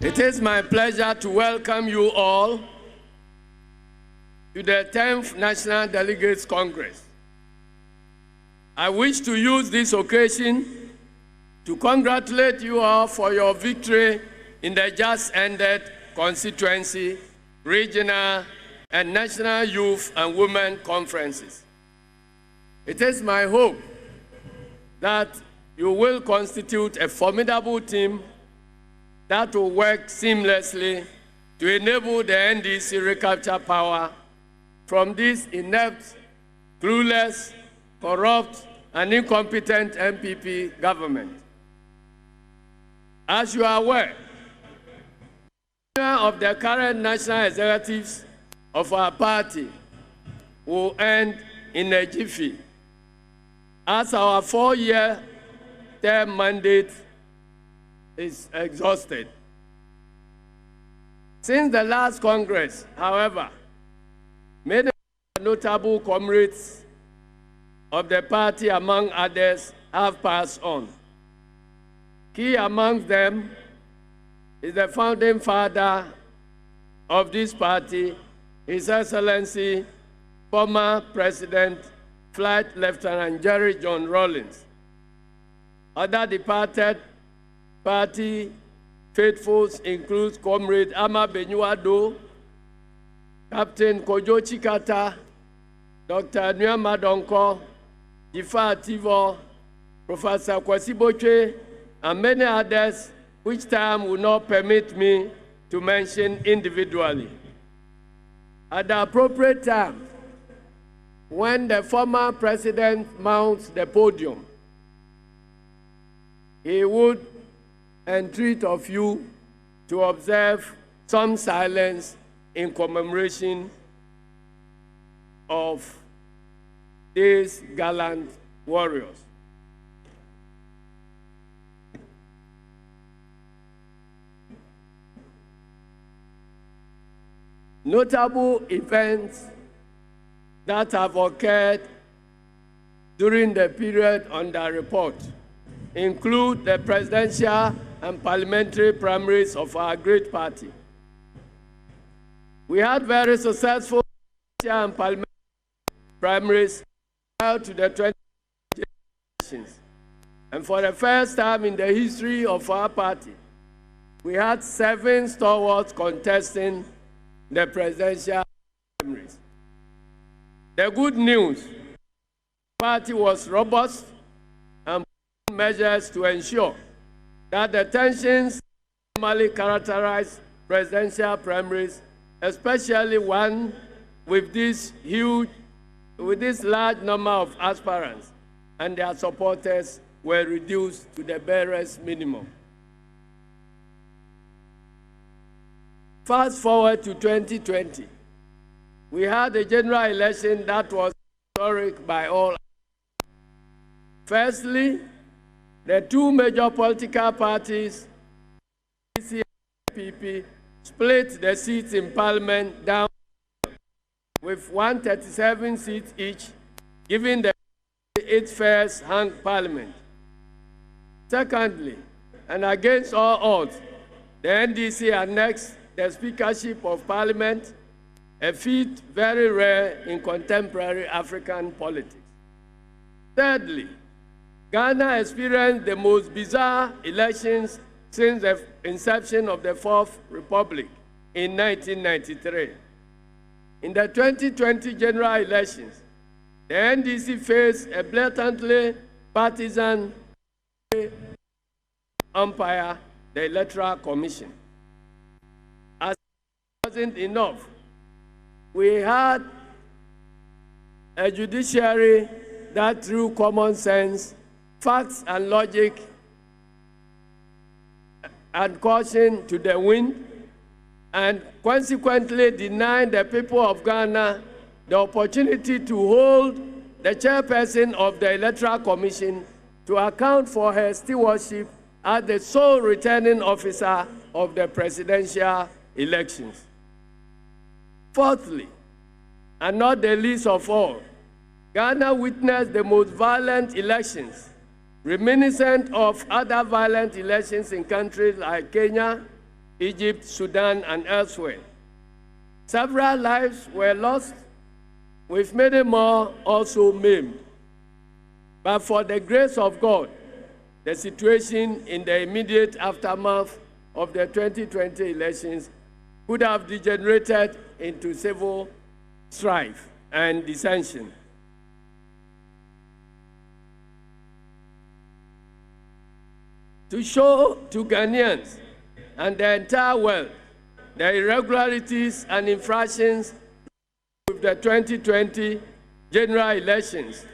It is my pleasure to welcome you all to the 10th National Delegates Congress. I wish to use this occasion to congratulate you all for your victory in the just ended constituency, regional, and national youth and women conferences. It is my hope that you will constitute a formidable team that will work seamlessly to enable the NDC recapture power from this inept, clueless, corrupt, and incompetent MPP government. As you are aware, of the current national executives of our party will end in a jiffy, as our 4-year term mandate is exhausted. Since the last Congress, however, many notable comrades of the party, among others, have passed on. Key among them is the founding father of this party, His Excellency, former President, Flight Lieutenant Jerry John Rawlings. Other departed party faithfuls include Comrade Ama Benyuado, Captain Kojo Chikata, Dr. Nyama Donko, Jifa Ativo, Professor Kwasi Boche, and many others, which time will not permit me to mention individually. At the appropriate time, when the former president mounts the podium, he would entreat of you to observe some silence in commemoration of these gallant warriors. Notable events that have occurred during the period under report include the presidential and parliamentary primaries of our great party. We had very successful presidential and parliamentary primaries prior to the 2020 elections. And for the first time in the history of our party, we had 7 stalwarts contesting the presidential primaries. The good news, the party was robust and put measures to ensure that the tensions normally characterize presidential primaries, especially one with this large number of aspirants, and their supporters were reduced to the barest minimum. Fast forward to 2020, we had a general election that was historic by all. Firstly, the 2 major political parties, NDC and MPP, split the seats in Parliament down with 137 seats each, giving the its first hung Parliament. Secondly, and against all odds, the NDC annexed the Speakership of Parliament, a feat very rare in contemporary African politics. Thirdly, Ghana experienced the most bizarre elections since the inception of the Fourth Republic in 1993. In the 2020 general elections, the NDC faced a blatantly partisan umpire, the Electoral Commission. As it wasn't enough, we had a judiciary that through common sense, facts and logic and caution to the wind, and consequently denied the people of Ghana the opportunity to hold the chairperson of the Electoral Commission to account for her stewardship as the sole returning officer of the presidential elections. Fourthly, and not the least of all, Ghana witnessed the most violent elections, reminiscent of other violent elections in countries like Kenya, Egypt, Sudan, and elsewhere. Several lives were lost, with many more also maimed. But for the grace of God, the situation in the immediate aftermath of the 2020 elections could have degenerated into civil strife and dissension. To show to Ghanaians and the entire world the irregularities and infractions with the 2020 general elections,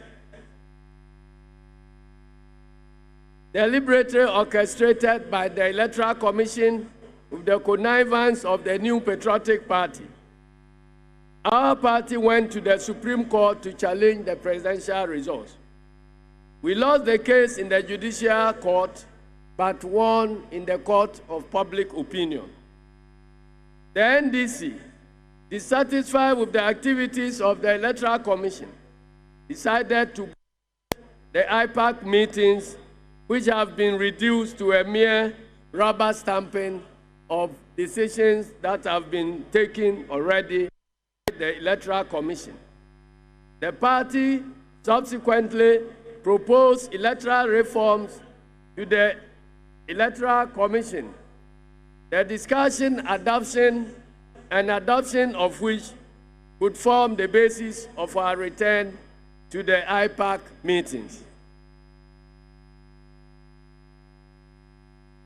deliberately orchestrated by the Electoral Commission with the connivance of the New Patriotic Party, our party went to the Supreme Court to challenge the presidential results. We lost the case in the Judicial Court, but won in the Court of Public Opinion. The NDC, dissatisfied with the activities of the Electoral Commission, decided to the IPAC meetings, which have been reduced to a mere rubber stamping of decisions that have been taken already by the Electoral Commission. The party subsequently proposed electoral reforms to the Electoral Commission, the discussion, adoption of which would form the basis of our return to the IPAC meetings.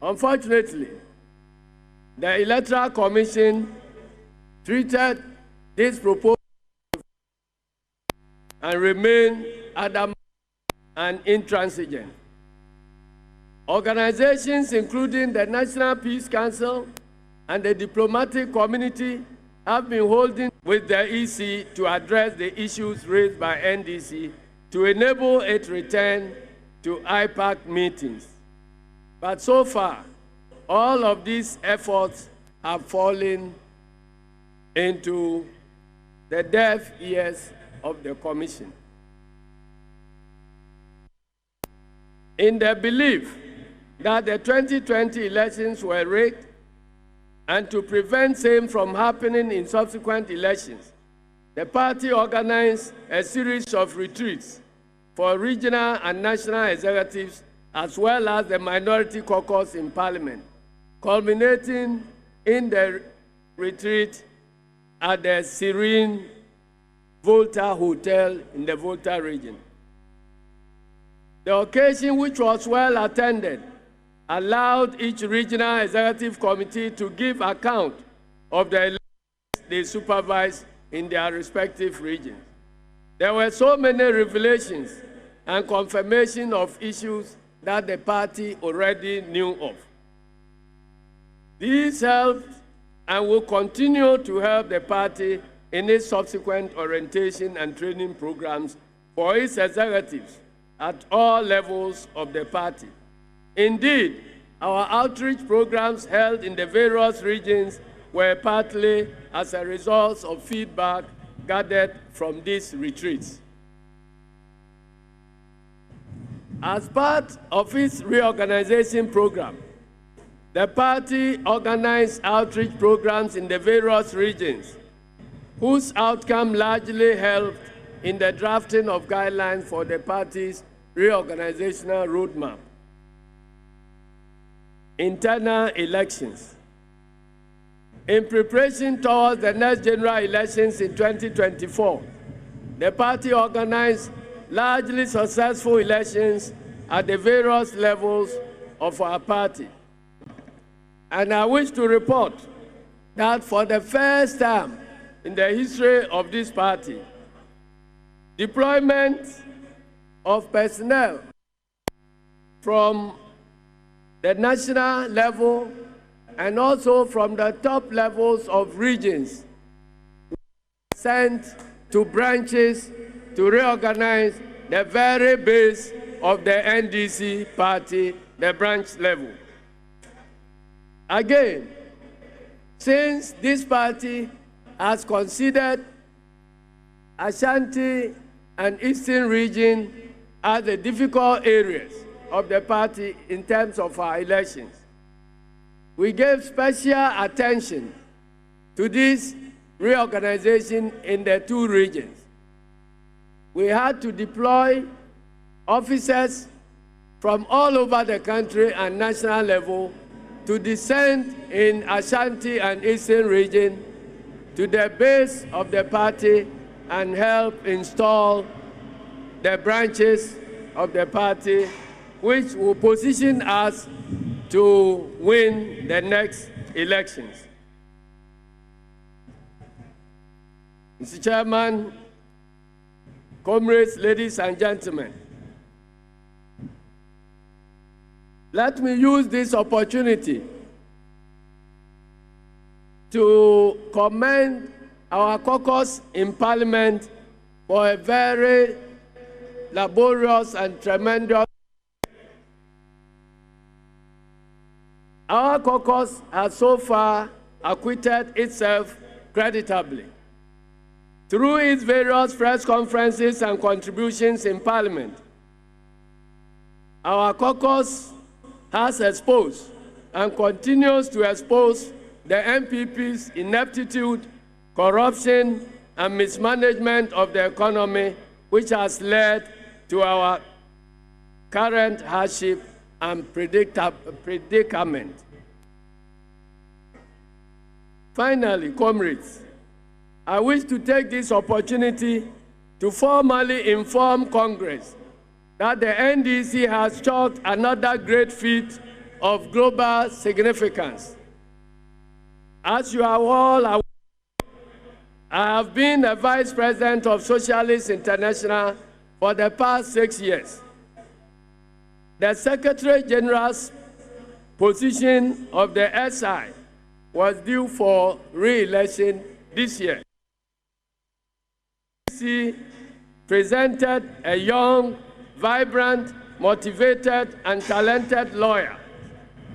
Unfortunately, the Electoral Commission treated this proposal and remained adamant and intransigent. Organizations including the National Peace Council and the diplomatic community have been holding with the EC to address the issues raised by NDC to enable its return to IPAC meetings. But so far, all of these efforts have fallen into the deaf ears of the Commission. In the belief that the 2020 elections were rigged and to prevent same from happening in subsequent elections, the party organized a series of retreats for regional and national executives as well as the minority caucus in Parliament, culminating in the retreat at the Serene Volta Hotel in the Volta region. The occasion, which was well attended, allowed each regional executive committee to give account of the elections they supervised in their respective regions. There were so many revelations and confirmation of issues that the party already knew of. These helped and will continue to help the party in its subsequent orientation and training programs for its executives at all levels of the party. Indeed, our outreach programs held in the various regions were partly as a result of feedback gathered from these retreats. As part of its reorganization program, the party organized outreach programs in the various regions, whose outcome largely helped in the drafting of guidelines for the party's reorganizational roadmap. Internal elections. In preparation towards the next general elections in 2024, the party organized largely successful elections at the various levels of our party. And I wish to report that for the first time in the history of this party, deployment of personnel from the national level and also from the top levels of regions sent to branches to reorganize the very base of the NDC party, the branch level. Again, since this party has considered Ashanti and Eastern region as the difficult areas of the party in terms of our elections, we gave special attention to this reorganization in the two regions. We had to deploy officers from all over the country and national level to descend in Ashanti and Eastern region to the base of the party and help install the branches of the party, which will position us to win the next elections. Mr. Chairman, comrades, ladies and gentlemen, let me use this opportunity to commend our caucus in Parliament for a very laborious and tremendous. Our caucus has so far acquitted itself creditably. Through its various press conferences and contributions in Parliament, our caucus has exposed and continues to expose the NPP's ineptitude, corruption, and mismanagement of the economy, which has led to our current hardship and predicament. Finally, comrades, I wish to take this opportunity to formally inform Congress that the NDC has chalked another great feat of global significance. As you are all aware, I have been a Vice President of Socialist International for the past 6 years. The Secretary General's position of the SI was due for re-election this year. He presented a young, vibrant, motivated, and talented lawyer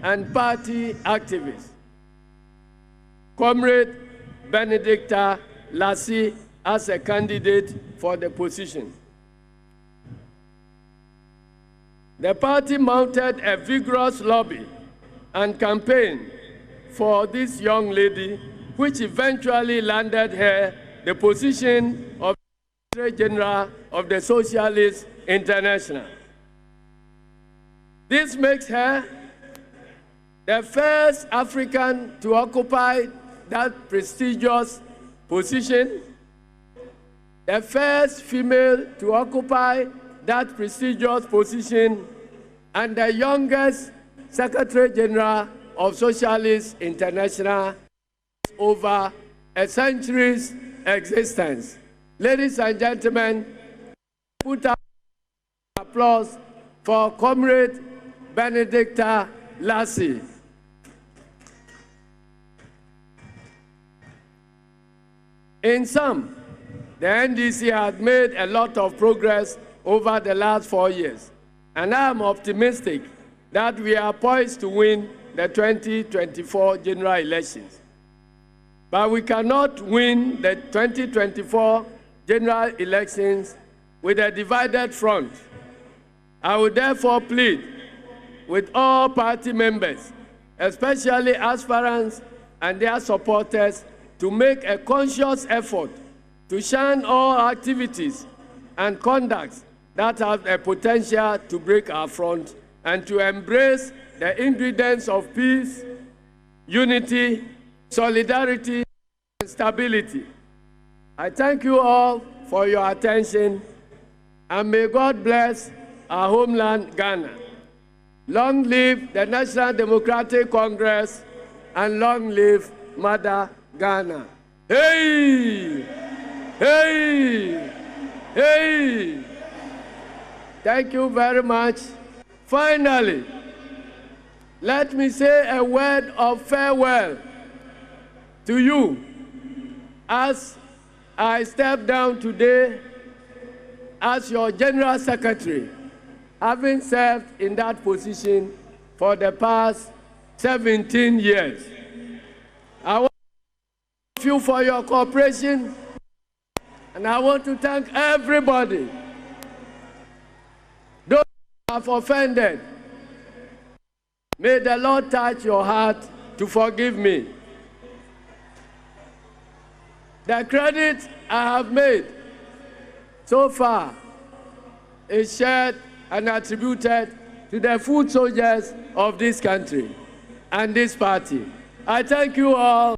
and party activist, Comrade Benedicta Lassie, as a candidate for the position. The party mounted a vigorous lobby and campaign for this young lady, which eventually landed her the position of Secretary General of the Socialist International. This makes her the first African to occupy that prestigious position, the first female to occupy that prestigious position, and the youngest Secretary General of Socialist International over a century's existence. Ladies and gentlemen, put up applause for Comrade Benedicta Lassie. In sum, the NDC has made a lot of progress over the last 4 years, and I am optimistic that we are poised to win the 2024 general elections. But we cannot win the 2024 general elections with a divided front. I would therefore plead with all party members, especially aspirants and their supporters, to make a conscious effort to shun all activities and conducts that have a potential to break our front, and to embrace the ingredients of peace, unity, solidarity, and stability. I thank you all for your attention, and may God bless our homeland, Ghana. Long live the National Democratic Congress, and long live Mother Ghana. Hey! Hey! Hey! Thank you very much. Finally, let me say a word of farewell to you as I step down today as your General Secretary, having served in that position for the past 17 years. I want to thank you for your cooperation, and I want to thank everybody. Those who have offended, may the Lord touch your heart to forgive me. The credit I have made so far is shared and attributed to the foot soldiers of this country and this party. I thank you all.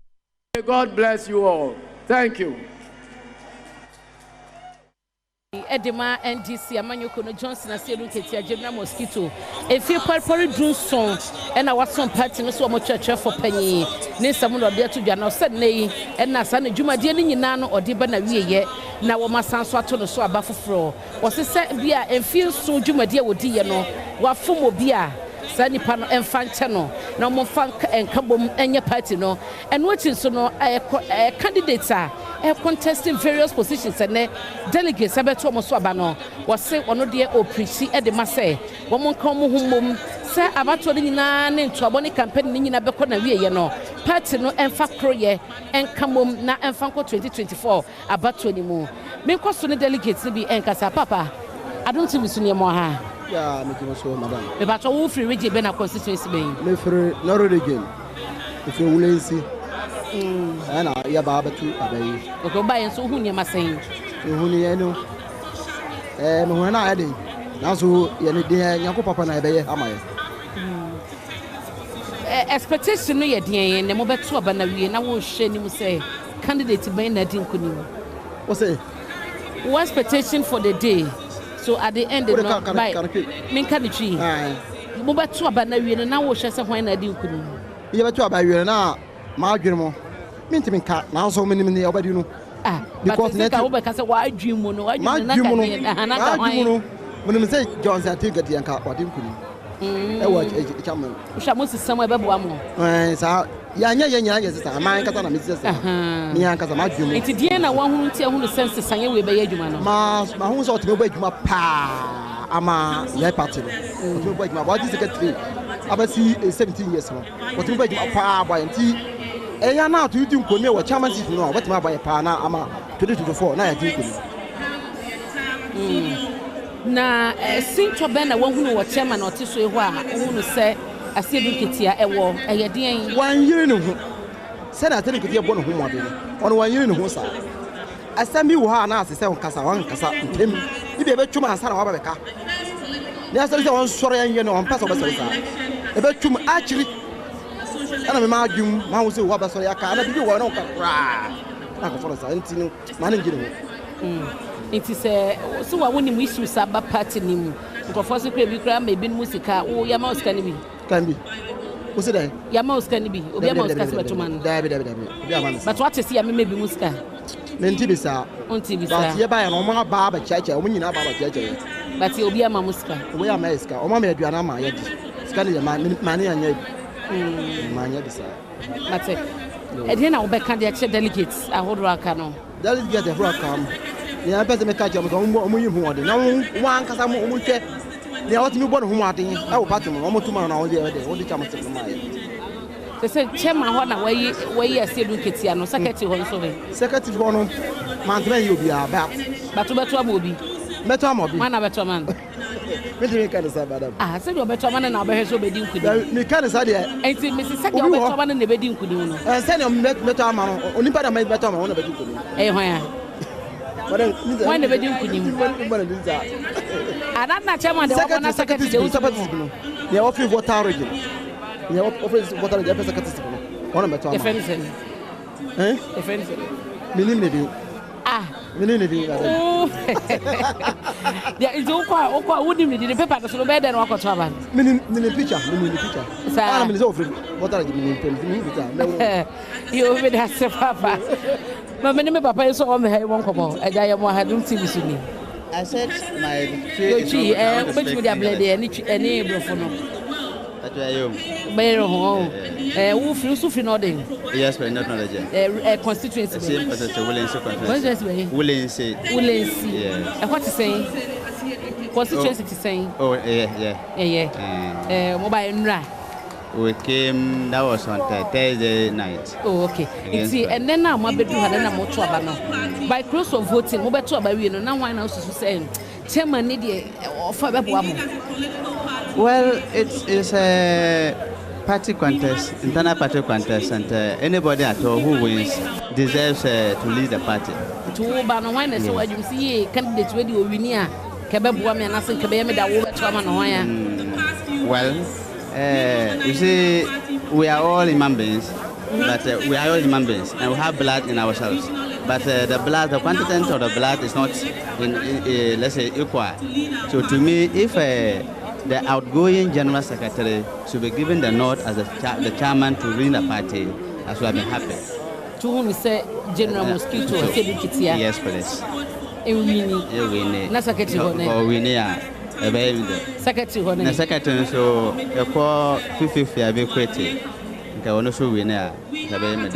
May God bless you all. Thank you. Edema NDC Amanyokono Johnson Asiedu Ketia Jemna Mosquito if you purple drum song and our son party no so church for penny ne samuno de to dwa na said nei and na sa na dwumade ni nyina no ode ba na wieye na wo masan so ato no so aba foforo wo se bia emfie so dwumade wodi ye no wa fomo bia sa nipa no emfa nche no na mo fa enkabom enye party no and wetin so no candidates are contesting various positions and delegates abeto mo so aba no wo se ono de o preach e de ma say wo mo nka mo humom se abato ni nyina ne ntoabo ne campaign ni nyina beko na wieye no party no emfa kroye enkamom na emfa nko 2024 abato ni mu me nko so ne delegates bi enkasa papa I don't think we sune mo ha. Yeah, making so, madam. The battle will free region be na constituency be. Me free no region. If you will see. Ana ya baba tu abai. Okay, buy so hu nyama sen. Hu ni eno. Me hu na ade. Na so ye ne de yanko papa na ebe ye amaye. Expectation no ye den ne mo beto aba na wie na wo hwe ni mu say candidate ben na din kuni. What say? What expectation for the day? So at the end of the night, me can the tree. Mo beto aba na wie na wo hwe say hwan na din kuni. Ye beto aba wie na ma adwene mo. Me ntimi ka na so me ni obadi no. Because net ka wo be ka say wa adwene mo no wa adwene na ka na ka hwan. Mo ni say Johnson I think at yanka wadin kuni. Ewa chairman. Ushamusi samwe bebo amo. Sa ya nya ye sisa man kasa na mesi sisa. Ni yan kasa ma dwumu. Enti die na wan hunu tie hunu sense sanye we be ye adwuma no. Ma hunu so otime bo adwuma pa ama ye party no. Otime bo adwuma body secretary abasi 17 years no. Otime bo adwuma pa boy enti eya na to yuti nkoni we chairmanship no obetime abaye pa na ama 2024 na ya di nkoni. Na sinto ben na wahunu wo chairman o tiso eho a wahunu se Asiedu Ketia ewo eyeden wan yiri ne ho se na Asiedu Ketia bo ne ho mode no wan yiri ne ho sa asami wo ha na asese kasa wan kasa ntem ibe be twuma asa na wa beka ne asari se wan soro yan ye no pasa ba sori sa e be twum achiri ana me ma adwum ma wo se wo ba sori aka na bi wo na ka ra na ko foro sa ntinu ma ne ngire ho it is so wa woni mu issue saba party ni mu nkofo se kra bi kra ma bi musika wo ya ma usika ni bi kan bi wo se dai ya ma usika ni bi obi ma usika se betuman dabi obi ama but what is ya me bi musika me nti bisa onti bisa but ye ba ya no ma ba ba chacha o nyina ba ba chacha but obi ama musika obi ama iska o ma me aduana ma ya di sika ni ma ne anya ma anya bisa mate e dey na wo be kan dey delegates ahodo aka no delegate ahodo aka ya pese me ka jam so mo yi hu ode na wo ankasa mo hwe ne awotimi bo ne hu ade e wo party mo mo tuma na wo dey wo dey chama se ma ye se chairman ho na wayi Asiedu Ketia no secretary ho so be secretary ho no man tebe yi obi aba batu beto am obi beto am obi man na beto man me dey ka sa madam se do beto man na obehwe so be di nkudi me ka sa dey enti me se dey beto man na be di nkudi no se ne beto am no onipa da beto am no na be di nkudi hwan ya when the wedding kunim anana chairman the one secretary the secretary yeah office water region yeah office water region secretary one better defense defense minim ne bi minim ne bi there is okwa wonim ne the paper so be there na wakoto aban minim picture sa minim so office water region minim picture you be that papa Mama me papa is on the one komo eja ye mo hadum TV suni I said my which media blade any brofo no atayom bayro ho wo filosofi no den yes but not knowledge constituency same as the Willense yes what to say constituency to say mobile nra we came, that was on Thursday night. Oh, okay. And then now, my bedroom had a motor banner. By close of voting, mobile to about you, now one else is saying, Chairman, need or for well, it's party contest, internal party contest, and anybody at all who wins deserves to lead the party. To ban one, so you see candidates ready or winia, Kababwam and Nasan Kabam that will come on. Well, you see, we are all human beings, but we are all human beings, and we have blood in ourselves. But the blood, the quantity of the blood is not, let's say, equal. So to me, if the outgoing general secretary should be given the nod as the chairman to lead the party, as we have been happy. To whom say General Mosquito, yes, please. Winnie, not secretary, or Winnie, a baby. Secretary, the secretary, so a call 50 I be quitting. Okay, also winner, the baby.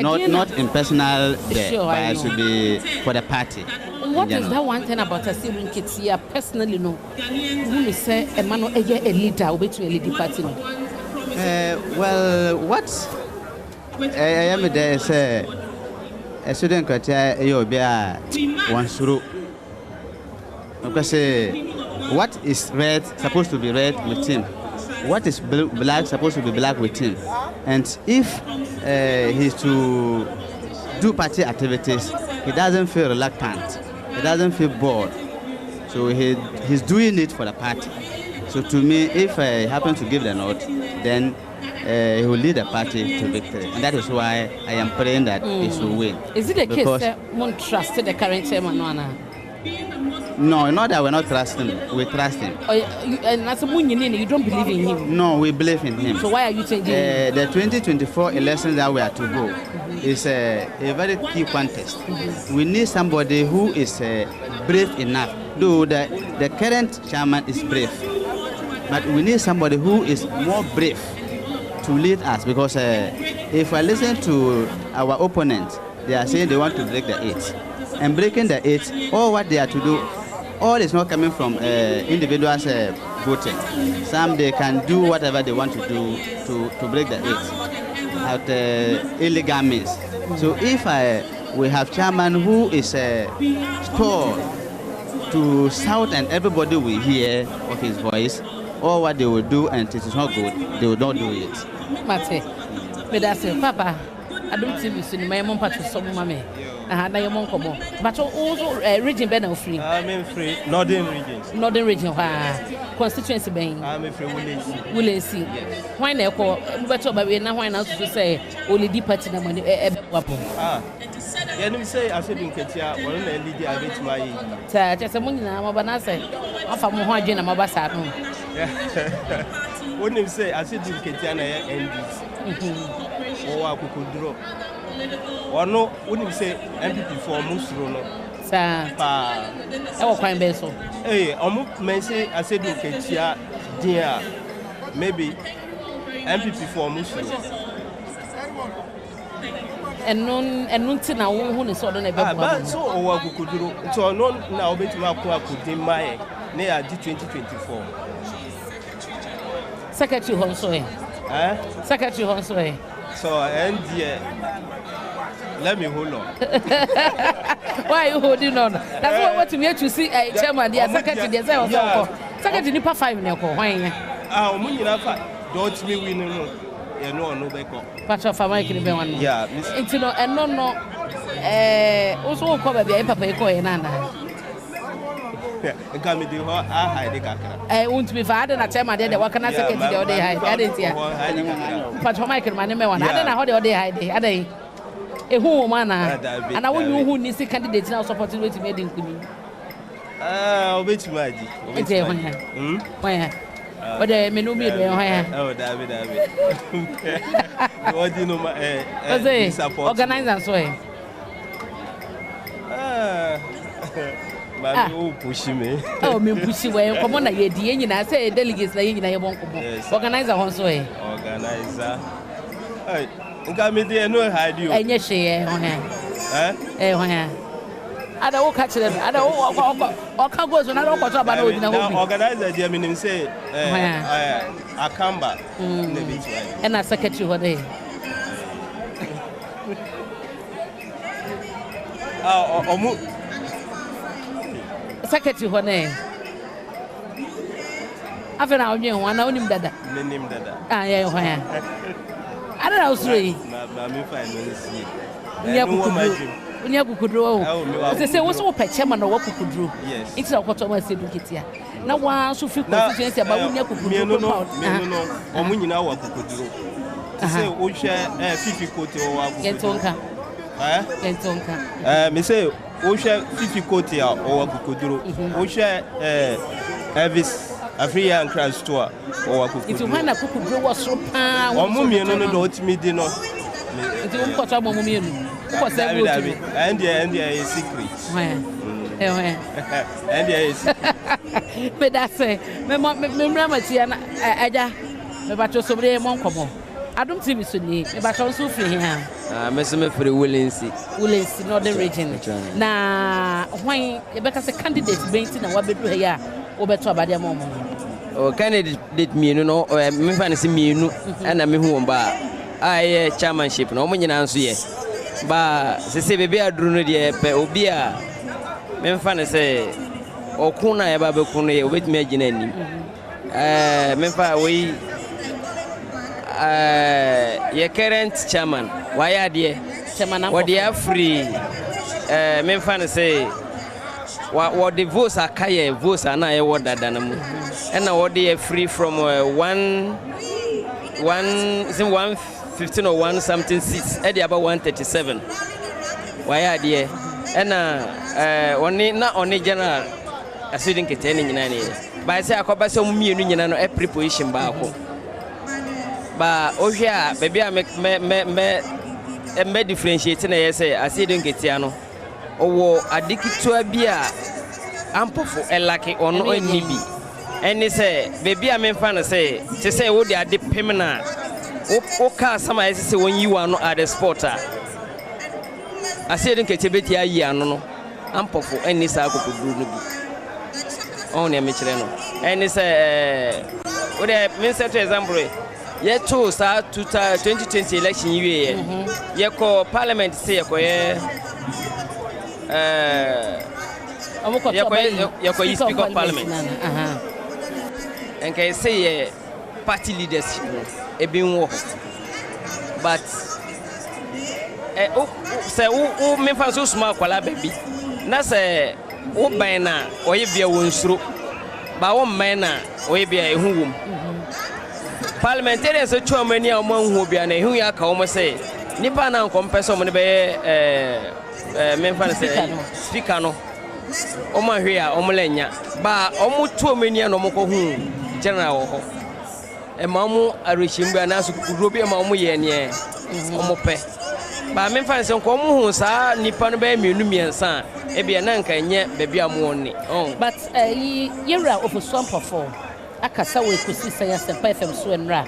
Not in personal, sure, but it should be for the party. What is that one thing about a civil kids here? Personally, no. Who say a man or a leader will be to a leading party? Well, what I am there is a student criteria you'll be one through. Because what is red supposed to be red with him? What is black supposed to be black with him? And if he's to do party activities, he doesn't feel reluctant. He doesn't feel bored. So he's doing it for the party. So to me, if I happen to give the nod, then he will lead the party to victory. And that is why I am praying that he should win. Is it a case that won't trust the current chairman? No, not that we're not trusting him. We trust him. And as a you don't believe in him? No, we believe in him. So why are you changing? The 2024 election that we are to go is a very key contest. We need somebody who is brave enough. Though the current chairman is brave, but we need somebody who is more brave to lead us, because if I listen to our opponents, they are saying they want to break the 8. And breaking the 8, all what they are to do, all is not coming from individuals voting. Some they can do whatever they want to do to break the 8 at illegal means. So if we have chairman who is stored to shout and everybody will hear of his voice, all what they will do, and it is not good, they will not do it. Mate, Papa, I don't see you in my mom part of some mommy. Now your mom come on. But also region Ben free. I'm free. Northern region. Northern region. Constituency being. I'm free. Will see. Why not call? But we now why not to say only deep party na money. You say I said in Ketia, one NDC I bet my. Just a money now, but I say, I'm from Mohajin and Mabasa. When you say I said in Ketia NDC. Or I could draw. Or no, when you say MPP for Musro, no. Sir, I will find Beso. Hey, I say I said in Ketia, dear, maybe MPP for Musro. And none to now who is on a bad so or could do. So no now bet my could in my near 2024. Secretary Honsoy. Secretary Honsoy. So and let me hold on. Why are you holding on? That's what we have to see a chairman, the secretary, the secretary, Nipa 5 in your call. Why? Don't me win. No, Patch of American one. Yeah, it's no, and no, also probably a papa and Anna. I won't be bad and I tell my dad, what can I say? The day I didn't hear. Patch of Michael, my name, I don't know how the day I did. A whole man, and I won't know who needs a candidate now supporting with me. Which magic? Where? But the menu be there. Oh, David. What do you know? Organize and so. Oh, push me. Oh, me push away. Come on, I say delegates like you won't come. Organize a horse way. Organizer. Hey, come in there, no hide you. And yes, she, I don't catch them. I don't can't go. So I don't watch about it. Organizer, Germany say, I come back. And I secretary what day. Secretary what name? afena onye ho ana onim dada Nenim dada. Ah yeah ho ya Ada na usuri Ma me fa no nsi. Unya kukuduro se wo so peche ma na wo kukuduro it's na kwato ma se dukitia na wa so fi constituency ba unya kukuduro no omu nyina wa kukuduro se wo hwe fifi kote wo wa Kentonka me say wo hwe fifi kote a wo wa kukuduro wo hwe Elvis Afriya and Crown Store wo wa kukuduro itu hana kukuduro wo so pa omu mienu no do otimi di no itu wo kwato omu mienu ko se wo and the secret and the secret but that's it me remember tia na aja me ba to sobre mo nkomo Adom TV so ni me ba to so free here me so me free Wolensi northern region na hwan e be ka se candidate benti na wa bedu he ya wo beto abade mo mo o candidate mienu no me fa ne se mienu na me hu ba aye chairmanship no mo nyina nso ye ba se bebe aduru no de pe obi a me fa ne se okuna ya ba be kunu ye obetimi agina anim me fa we ye current chairman why de chairman what they are free me fa ne se what the votes are kaye votes are na ye woda dana mu and now what they free from 115 or 1 something seats at about 137 why are there and only general assuming containing in any by say akoba so mienu nyina no e preposition ba ko ba ohia baby a me differentiate na say assuming ketia no owo adikitua bi a ampofo elake ono enibi eni say baby a me fa na say te say wo de ade pemna o ka sama ese won yi wa no at the sporter asede nke tebeti ayi anu no ampofo eni sa akokuduru no bi on ne me kire no eni se o de me set to example ye to sa 2020 election year ye ko parliament say ye ko ye ye ko speak of parliament and can say party leadership ebi nwo but say o me fa so small kwala baby na say o ban na oye bia wonsuro ba wo man na oye bia ehu wom parliamentarians so chomani a mo hu bia na ehu ya ka wo say nipa na nkompeso mo ne be me fa na say speaker no o ma hwe a o mo lenya ba o mo chomani a no mo ko hu general wo ho emamu arishimba na su kurobi emamu ye ne omope ba me fa nse nko mu hu sa nipa no ba mienu miensa e bia na nka nye bebi amuoni but yera ofosuampofo akasa we kosi saya sempa fm so enra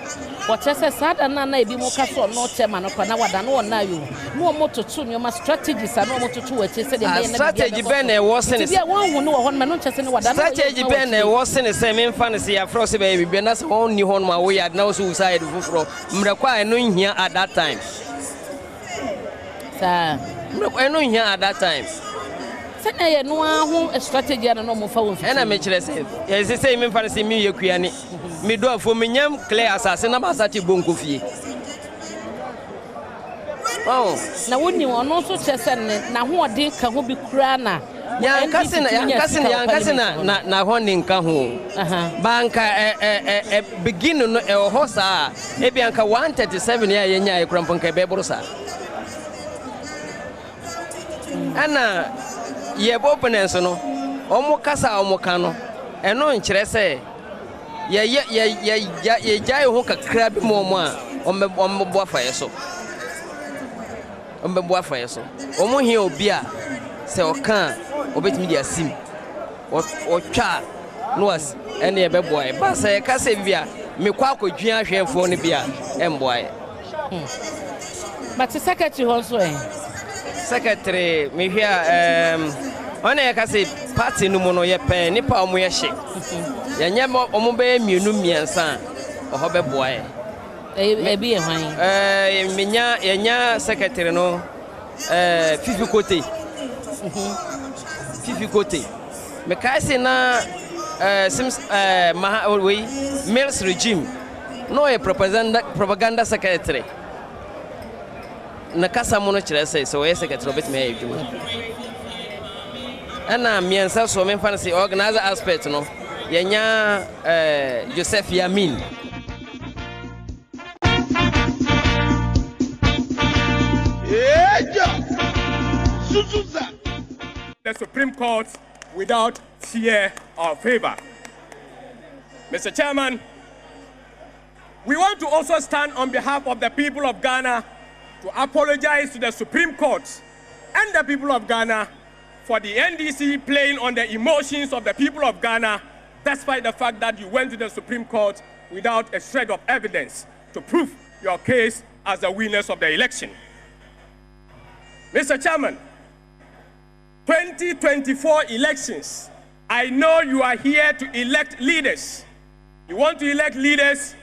what say sada na ebi mo kaso no chema no na wada no na yo no mototo nyoma strategies no mototo wache se de be na strategy be na wo se ne bia won hu no wo hon ma no chese ne wada no strategy be na wo se ne se me mfa ne se ya fro se be bia na se won ni hon ma wo ya na wo so side fufro mrekwa no hia at that time sa mrekwa no hia at that time na ye no ahu strategy na no mo fa won fi na me kire se ye se se me mfa ne se me yekua ni me do afo me nyam clear asase na basati bonko fie na woni wono so chese ne na ho ode ka ho bi kura na ya nkase na ho ne nka ho banka begin no ho sa e bi anka 137 ya ye nya e kramponka be borosa ana ye opponents no omo kasa omo kano eno nkire se ye jai ho kakra bi mo a ombo afa yeso omo hia obi a se oka obetimi dia sim otwa no as ene ye beboy ba se kasa bia me kwa akodwan ahwefo no bia emboy but secretary also secretary me hia ona ye kasa party no mo no ye pen nipa omo ye hye ye nya omo be mienu miensa oho beboy ebi ye hwan menya ye nya secretary no fifi kote me kai se na Mills regime. No a propaganda secretary. Nakasa mono chere say so secretary bit me adwuma. Ana miensa so me fancy organizer aspect no. Yenya Joseph Yamin. The Supreme Court without fear or favor. Mr. Chairman, we want to also stand on behalf of the people of Ghana to apologize to the Supreme Court and the people of Ghana for the NDC playing on the emotions of the people of Ghana, despite the fact that you went to the Supreme Court without a shred of evidence to prove your case as the winners of the election. Mr. Chairman, 2024 elections, I know you are here to elect leaders. You want to elect leaders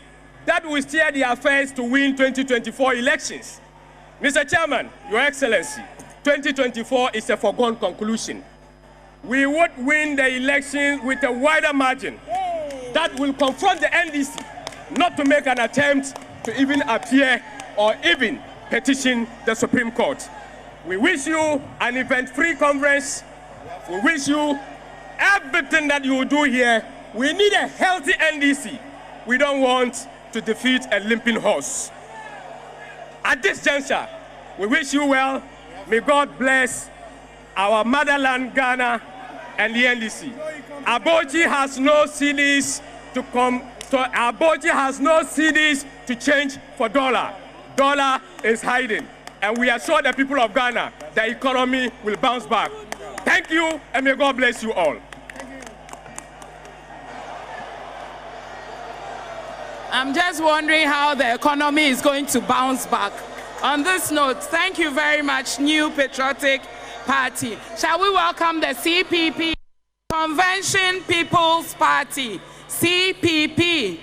that will steer the affairs to win 2024 elections. Mr. Chairman, Your Excellency, 2024 is a foregone conclusion. We would win the elections with a wider margin that will confront the NDC not to make an attempt to even appear or even petition the Supreme Court. We wish you an event-free conference. We wish you everything that you will do here. We need a healthy NDC. We don't want to defeat a limping horse. At this juncture, we wish you well. May God bless our motherland, Ghana, and the NDC. Abochi has no CDs to come. Abochi has no CDs to change for dollar. Dollar is hiding. And we assure the people of Ghana the economy will bounce back. Thank you, and may God bless you all. I'm just wondering how the economy is going to bounce back. On this note, thank you very much, New Patriotic Party. Shall we welcome the CPP, Convention People's Party, CPP.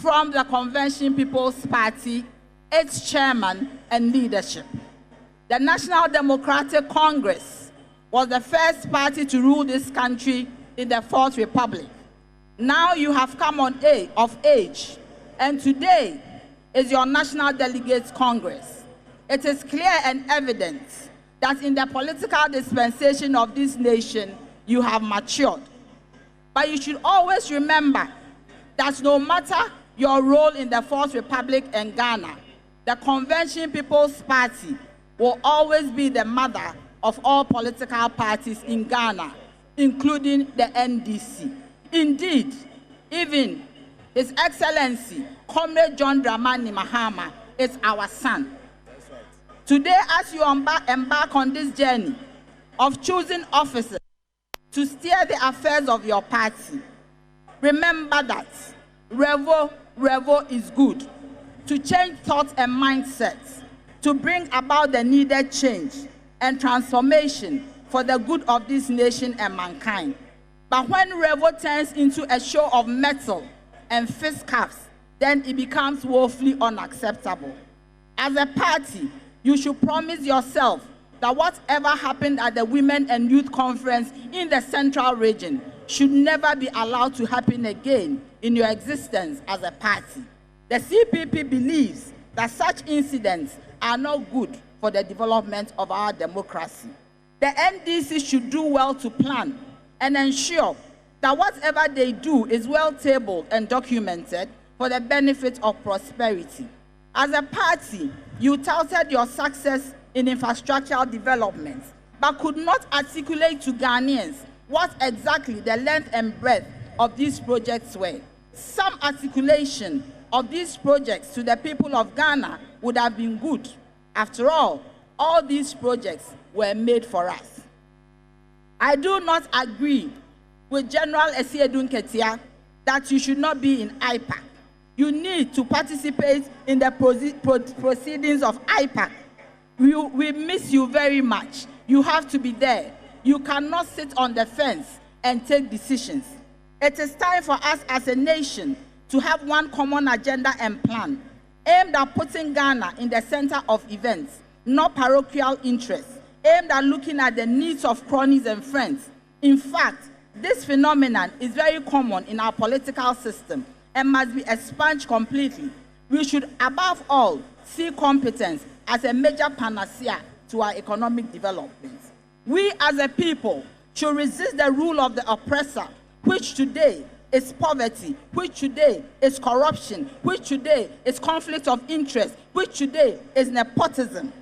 From the Convention People's Party, its chairman and leadership. The National Democratic Congress was the first party to rule this country in the Fourth Republic. Now you have come of age, and today is your National Delegates Congress. It is clear and evident that in the political dispensation of this nation, you have matured. But you should always remember that no matter your role in the Fourth Republic and Ghana, the Convention People's Party will always be the mother of all political parties in Ghana, including the NDC. Indeed, even His Excellency, Comrade John Dramani Mahama, is our son. Today, as you embark on this journey of choosing officers to steer the affairs of your party, remember that Revo is good, to change thoughts and mindsets, to bring about the needed change and transformation for the good of this nation and mankind. But when Revo turns into a show of metal and fist cuffs, then it becomes woefully unacceptable. As a party, you should promise yourself that whatever happened at the Women and Youth Conference in the Central Region should never be allowed to happen again in your existence as a party. The CPP believes that such incidents are not good for the development of our democracy. The NDC should do well to plan and ensure that whatever they do is well tabled and documented for the benefit of prosperity. As a party, you touted your success in infrastructural development, but could not articulate to Ghanaians what exactly the length and breadth of these projects were. Some articulation of these projects to the people of Ghana would have been good. After all these projects were made for us. I do not agree with General Esiedun Ketia that you should not be in IPAC. You need to participate in the proceedings of IPAC. We miss you very much. You have to be there. You cannot sit on the fence and take decisions. It is time for us as a nation to have one common agenda and plan, aimed at putting Ghana in the center of events, not parochial interests, aimed at looking at the needs of cronies and friends. In fact, this phenomenon is very common in our political system and must be expunged completely. We should, above all, see competence as a major panacea to our economic development. We as a people should resist the rule of the oppressor, which today is poverty, which today is corruption, which today is conflict of interest, which today is nepotism.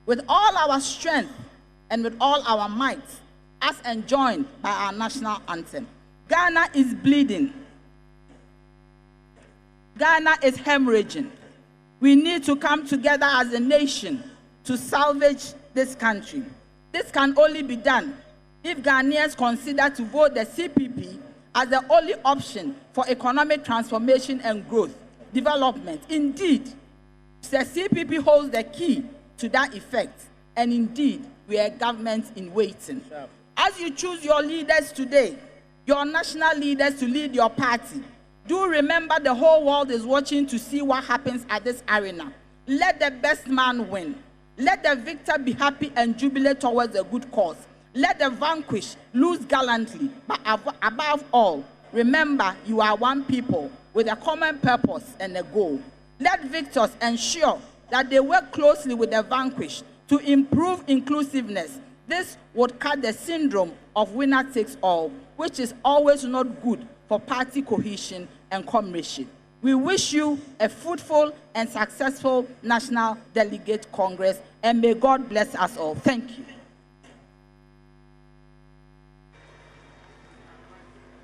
With all our strength and with all our might, as enjoined by our national anthem, Ghana is bleeding. Ghana is hemorrhaging. We need to come together as a nation to salvage this country. This can only be done if Ghanaians consider to vote the CPP as the only option for economic transformation and growth, development. Indeed, the CPP holds the key to that effect, and indeed, we are a government in waiting. As you choose your leaders today, your national leaders to lead your party, do remember the whole world is watching to see what happens at this arena. Let the best man win. Let the victor be happy and jubilate towards a good cause. Let the vanquished lose gallantly, but above all, remember you are one people with a common purpose and a goal. Let victors ensure that they work closely with the vanquished to improve inclusiveness. This would cut the syndrome of winner takes all, which is always not good for party cohesion and comradeship. We wish you a fruitful and successful National Delegate Congress, and may God bless us all. Thank you.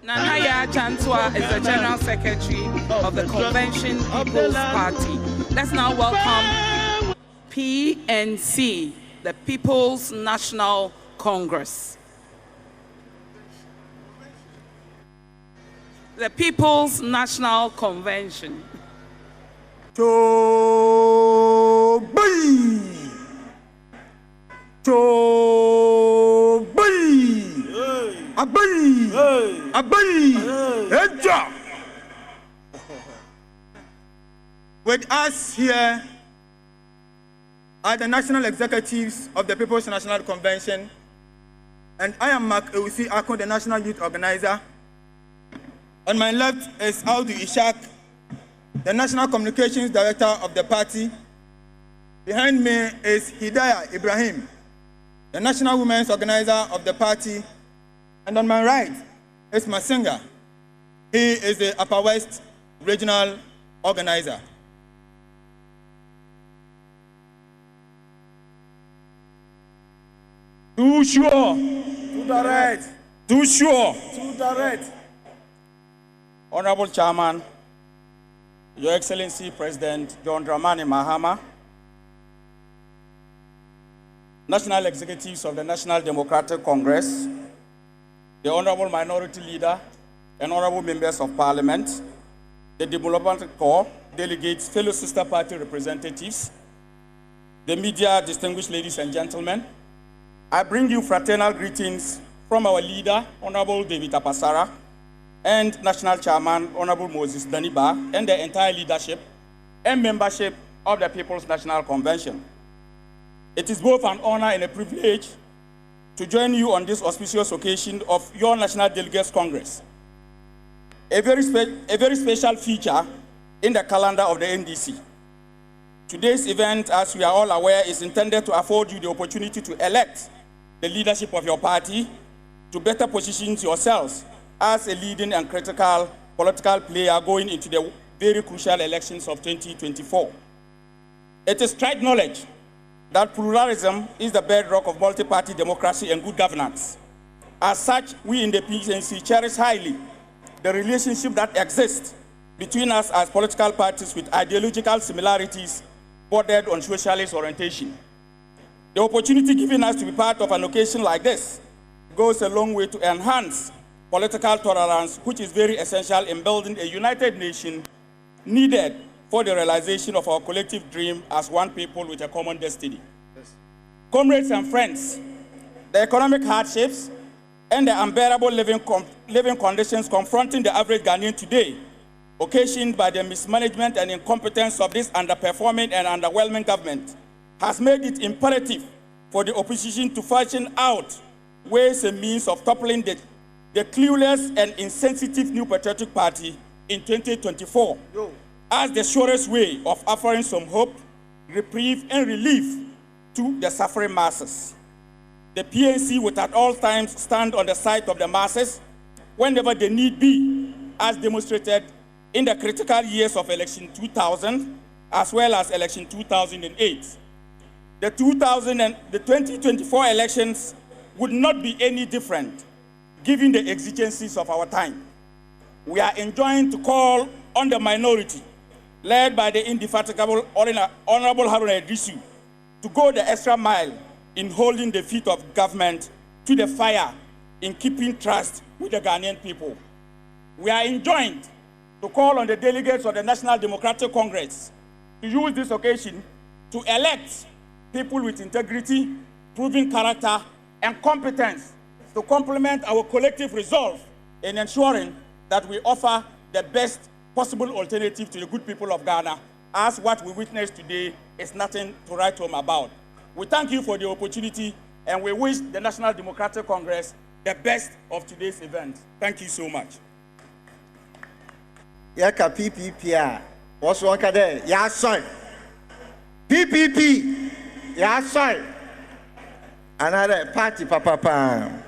Nanaya Chantua is the General Secretary of the Convention People's Party. Let's now welcome PNC, the People's National Congress. The People's National Convention. With us here are the national executives of the People's National Convention, and I am Mark Ewusi Ako, the national youth organizer. On my left is Audu Ishak, the national communications director of the party. Behind me is Hidayah Ibrahim, the national women's organizer of the party. And on my right is Masinga. He is the Upper West regional organizer. Too sure. Too direct. Too sure. Too direct. Honorable Chairman, Your Excellency President John Dramani Mahama, National Executives of the National Democratic Congress, the Honorable Minority Leader and Honorable Members of Parliament, the Development Corps, delegates, fellow sister party representatives, the media, distinguished ladies and gentlemen, I bring you fraternal greetings from our leader, Honorable David Apasara, and National Chairman, Honorable Moses Daniba, and the entire leadership and membership of the People's National Convention. It is both an honor and a privilege to join you on this auspicious occasion of your National Delegates Congress, a very special feature in the calendar of the NDC. Today's event, as we are all aware, is intended to afford you the opportunity to elect the leadership of your party, to better position yourselves as a leading and critical political player going into the very crucial elections of 2024. It is trite knowledge that pluralism is the bedrock of multi-party democracy and good governance. As such, we in the PNC cherish highly the relationship that exists between us as political parties with ideological similarities bordered on socialist orientation. The opportunity given us to be part of an occasion like this goes a long way to enhance political tolerance, which is very essential in building a united nation needed for the realization of our collective dream as one people with a common destiny. Yes. Comrades and friends, the economic hardships and the unbearable living conditions confronting the average Ghanaian today, occasioned by the mismanagement and incompetence of this underperforming and underwhelming government, has made it imperative for the opposition to fashion out ways and means of toppling the clueless and insensitive New Patriotic Party in 2024 as the surest way of offering some hope, reprieve, and relief to the suffering masses. The PNC would at all times stand on the side of the masses whenever the need be, as demonstrated in the critical years of election 2000, as well as election 2008. The 2024 elections would not be any different, given the exigencies of our time. We are enjoined to call on the minority, led by the indefatigable Honorable Haruna Idrisu, to go the extra mile in holding the feet of government to the fire in keeping trust with the Ghanaian people. We are enjoined to call on the delegates of the National Democratic Congress to use this occasion to elect people with integrity, proven character, and competence to complement our collective resolve in ensuring that we offer the best possible alternative to the good people of Ghana, as what we witnessed today is nothing to write home about. We thank you for the opportunity, and we wish the National Democratic Congress the best of today's event. Thank you so much. Yaka PPP, what's one kade? Ya son. PPP, ya son. Another party, papa.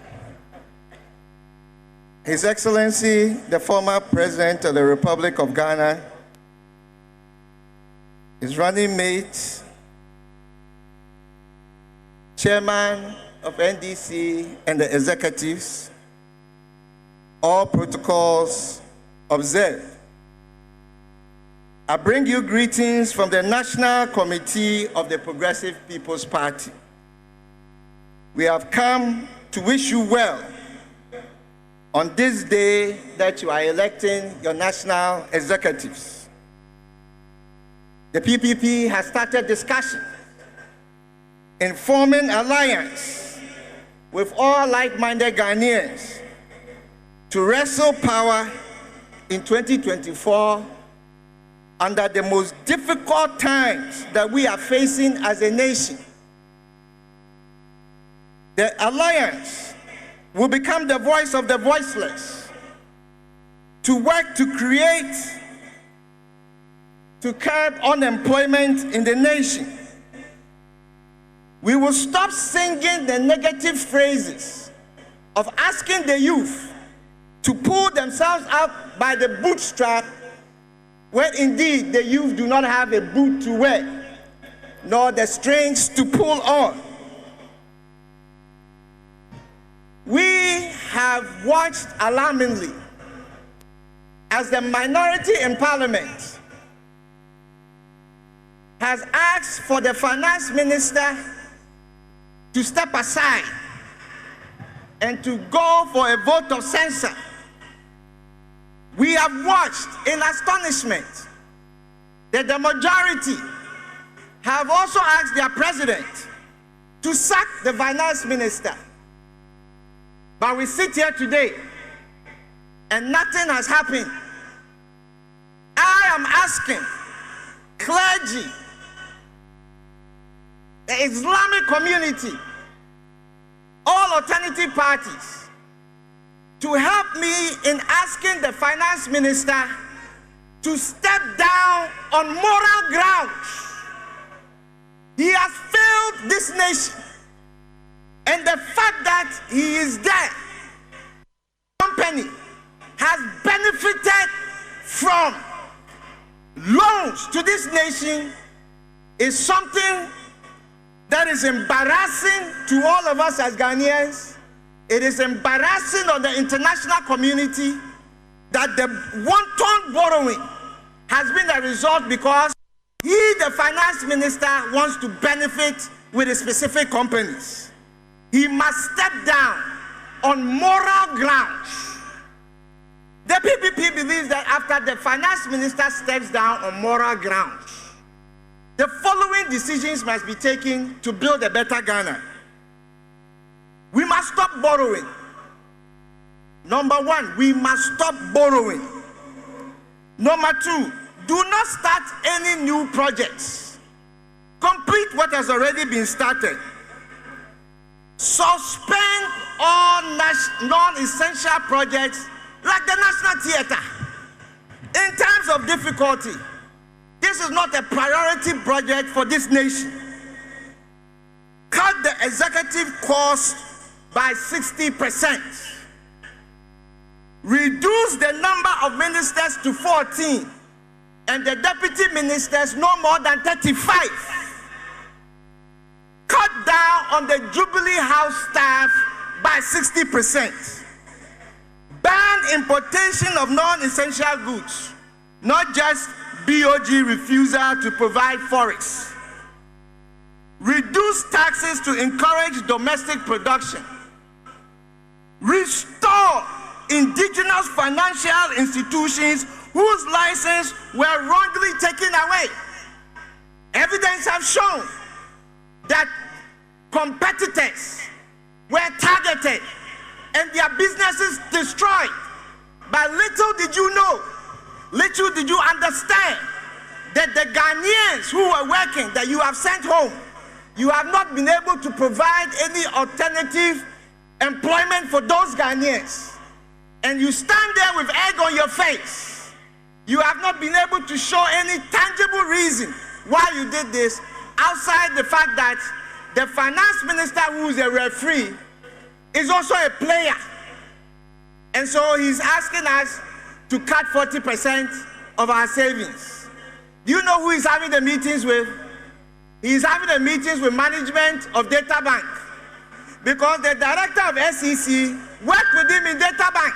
His Excellency, the former President of the Republic of Ghana, his running mate, Chairman of NDC and the executives, all protocols observed. I bring you greetings from the National Committee of the Progressive People's Party. We have come to wish you well on this day that you are electing your national executives. The PPP has started discussion in forming alliance with all like-minded Ghanaians to wrestle power in 2024 under the most difficult times that we are facing as a nation. The alliance will become the voice of the voiceless, to work to create, to curb unemployment in the nation. We will stop singing the negative phrases of asking the youth to pull themselves out by the bootstrap, when indeed the youth do not have a boot to wear, nor the strings to pull on. We have watched alarmingly as the minority in Parliament has asked for the finance minister to step aside and to go for a vote of censure. We have watched in astonishment that the majority have also asked their president to sack the finance minister. But we sit here today and nothing has happened. I am asking clergy, the Islamic community, all alternative parties, to help me in asking the finance minister to step down on moral grounds. He has failed this nation. And the fact that he is there, company has benefited from loans to this nation is something that is embarrassing to all of us as Ghanaians. It is embarrassing on the international community that the wanton borrowing has been a result because he, the finance minister, wants to benefit with the specific companies. He must step down on moral grounds. The PPP believes that after the finance minister steps down on moral grounds, the following decisions must be taken to build a better Ghana. We must stop borrowing. Number one, we must stop borrowing. Number two, do not start any new projects. Complete what has already been started. Suspend all non-essential projects like the National Theatre. In times of difficulty, this is not a priority project for this nation. Cut the executive cost by 60%. Reduce the number of ministers to 14 and the deputy ministers no more than 35. Cut down on the Jubilee House staff by 60%. Ban importation of non-essential goods, not just BOG refusal to provide forex. Reduce taxes to encourage domestic production. Restore indigenous financial institutions whose license were wrongly taken away. Evidence have shown that competitors were targeted and their businesses destroyed. But little did you know, little did you understand that the Ghanaians who were working, that you have sent home, you have not been able to provide any alternative employment for those Ghanaians. And you stand there with egg on your face. You have not been able to show any tangible reason why you did this, outside the fact that the finance minister, who is a referee, is also a player. And so he's asking us to cut 40% of our savings. Do you know who he's having the meetings with? He's having the meetings with management of Data Bank, because the director of SEC worked with him in Data Bank.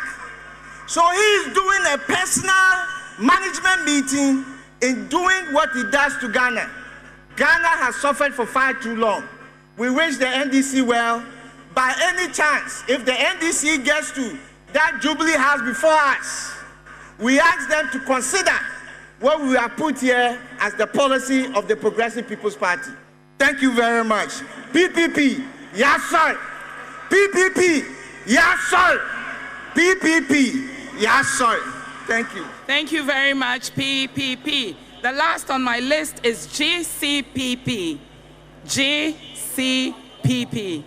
So he's doing a personal management meeting in doing what he does to Ghana. Ghana has suffered for far too long. We wish the NDC well. By any chance, if the NDC gets to that Jubilee House before us, we ask them to consider what we have put here as the policy of the Progressive People's Party. Thank you very much. PPP, yes sir. PPP, yes sir. PPP, yes sir. Thank you. Thank you very much, PPP. The last on my list is GCPP. GCPP.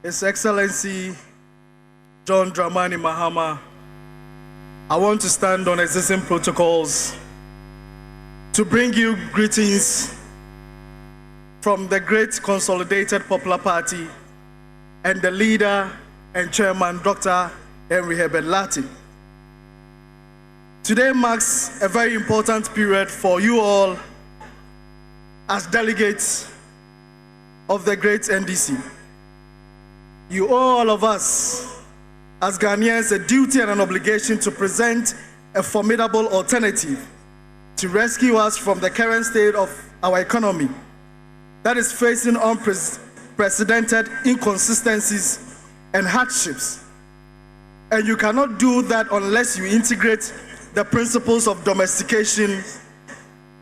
His Excellency John Dramani Mahama, I want to stand on existing protocols to bring you greetings from the great Consolidated Popular Party and the leader and chairman, Dr. Henry Herbert Lati. Today marks a very important period for you all as delegates of the great NDC. You owe all of us as Ghanaians a duty and an obligation to present a formidable alternative to rescue us from the current state of our economy that is facing unprecedented inconsistencies and hardships. And you cannot do that unless you integrate the principles of domestication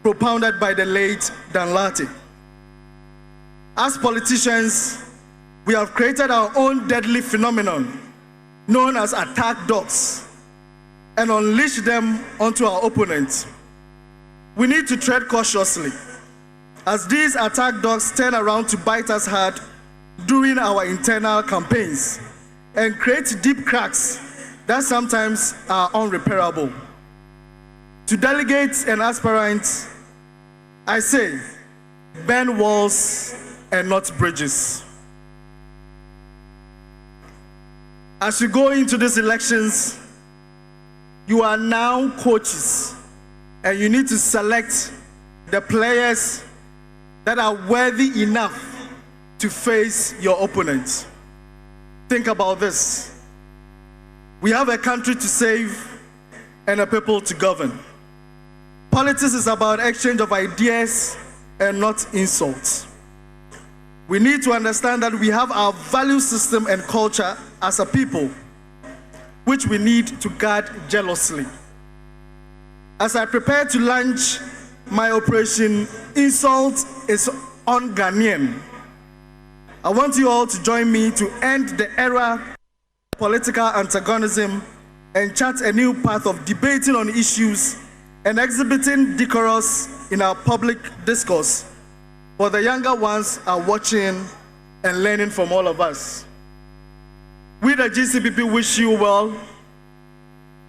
propounded by the late Dan Lati. As politicians, we have created our own deadly phenomenon known as attack dogs and unleashed them onto our opponents. We need to tread cautiously as these attack dogs turn around to bite us hard during our internal campaigns. and create deep cracks that sometimes are unrepairable. To delegates and aspirants, I say, burn walls and not bridges. As you go into these elections, you are now coaches, and you need to select the players that are worthy enough to face your opponents. Think about this. We have a country to save and a people to govern. Politics is about exchange of ideas and not insults. We need to understand that we have our value system and culture as a people, which we need to guard jealously. As I prepare to launch my operation, Insult is on Ghanaian, I want you all to join me to end the era of political antagonism and chart a new path of debating on issues and exhibiting decorous in our public discourse, for the younger ones are watching and learning from all of us. We the GCPP wish you well,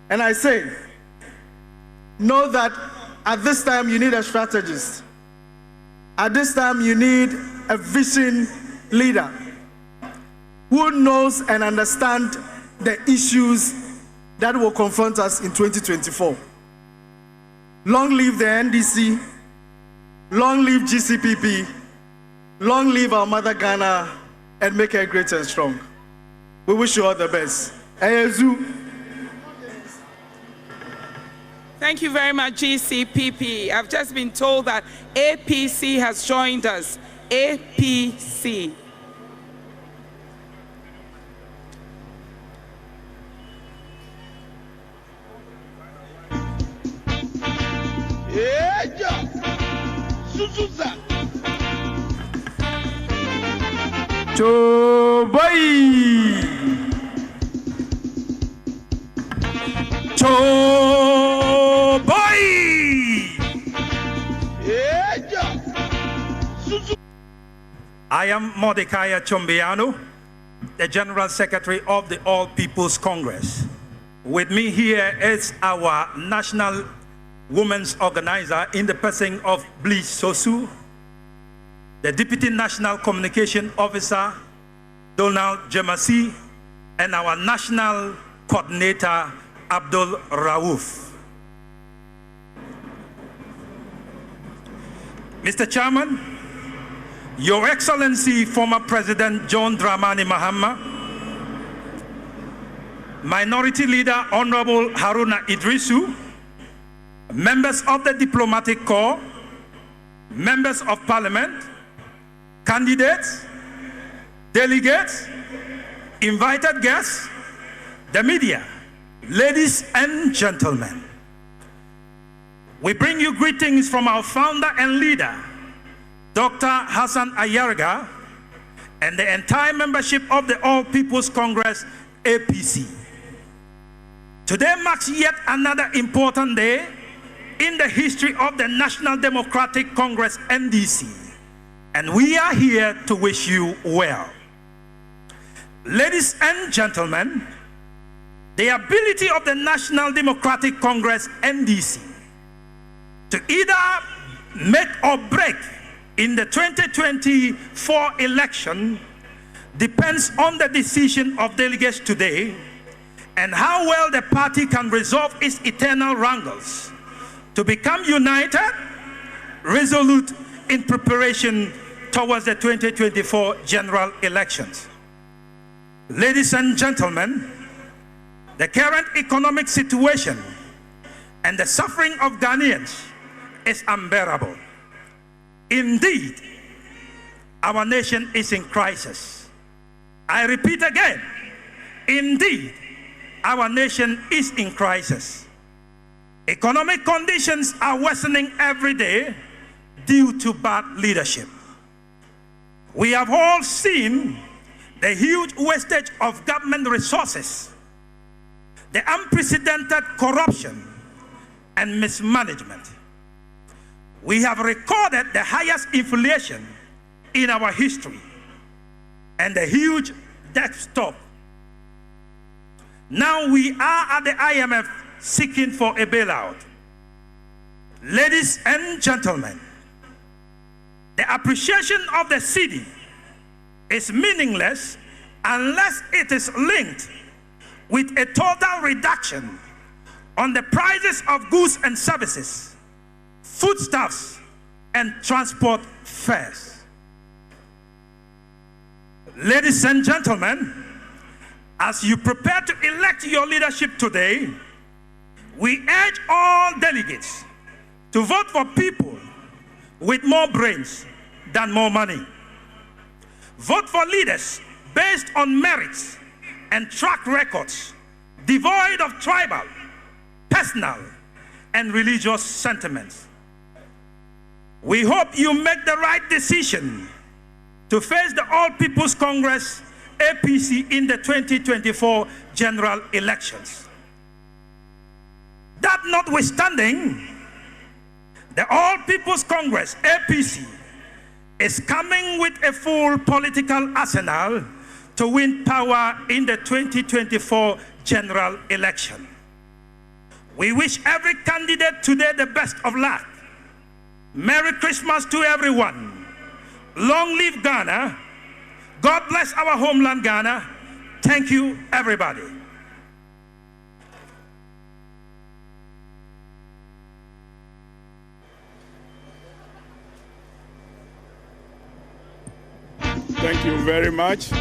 and I say, know that at this time you need a strategist. At this time you need a vision leader who knows and understands the issues that will confront us in 2024. Long live the NDC, long live GCPP, long live our mother Ghana, and make her great and strong. We wish you all the best. Thank you very much, GCPP. I've just been told that APC has joined us. APC. I am Mordecai Chombiano, the General Secretary of the All People's Congress. With me here is our National Women's Organizer in the person of Bleach Sosu, the Deputy National Communication Officer, Donald Jemasi, and our National Coordinator, Abdul Rauf. Mr. Chairman, Your Excellency, former President John Dramani Mahama, Minority Leader Honorable Haruna Idrisu, members of the Diplomatic Corps, members of Parliament, candidates, delegates, invited guests, the media, ladies and gentlemen. We bring you greetings from our founder and leader, Dr. Hassan Ayarga, and the entire membership of the All People's Congress, APC. Today marks yet another important day in the history of the National Democratic Congress, NDC, and we are here to wish you well. Ladies and gentlemen, the ability of the National Democratic Congress, NDC, to either make or break in the 2024 election depends on the decision of delegates today and how well the party can resolve its eternal wrangles to become united, resolute in preparation towards the 2024 general elections. Ladies and gentlemen, the current economic situation and the suffering of Ghanaians is unbearable. Indeed, our nation is in crisis. I repeat again, indeed, our nation is in crisis. Economic conditions are worsening every day due to bad leadership. We have all seen the huge wastage of government resources, the unprecedented corruption and mismanagement. We have recorded the highest inflation in our history and the huge debt stock Now we are at the IMF seeking for a bailout. Ladies and gentlemen, the appreciation of the cedi is meaningless unless it is linked with a total reduction on the prices of goods and services, foodstuffs, and transport fares. Ladies and gentlemen, as you prepare to elect your leadership today, we urge all delegates to vote for people with more brains than more money. Vote for leaders based on merits and track records, devoid of tribal, personal, and religious sentiments. We hope you make the right decision to face the All People's Congress, APC, in the 2024 general elections. That notwithstanding, the All People's Congress, APC, is coming with a full political arsenal to win power in the 2024 general election. We wish every candidate today the best of luck. Merry Christmas to everyone. Long live Ghana. God bless our homeland, Ghana. Thank you, everybody. Thank you very much.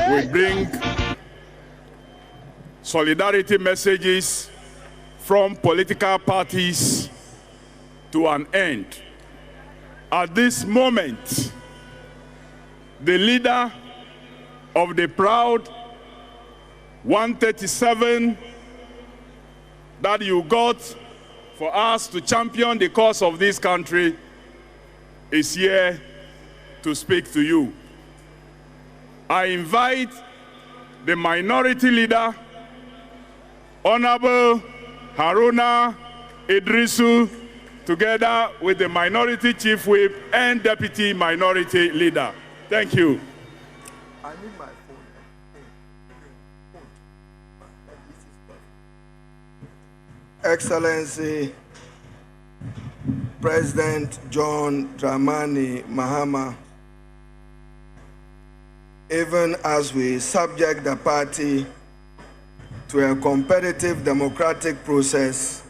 We bring solidarity messages from political parties to an end. At this moment, the leader of the proud 137 that you got for us to champion the cause of this country is here to speak to you. I invite the minority leader, Honorable Haruna Idrisu, together with the minority chief whip and deputy minority leader. Thank you. I need my phone. Excellency President John Dramani Mahama, even as we subject the party to a competitive democratic process,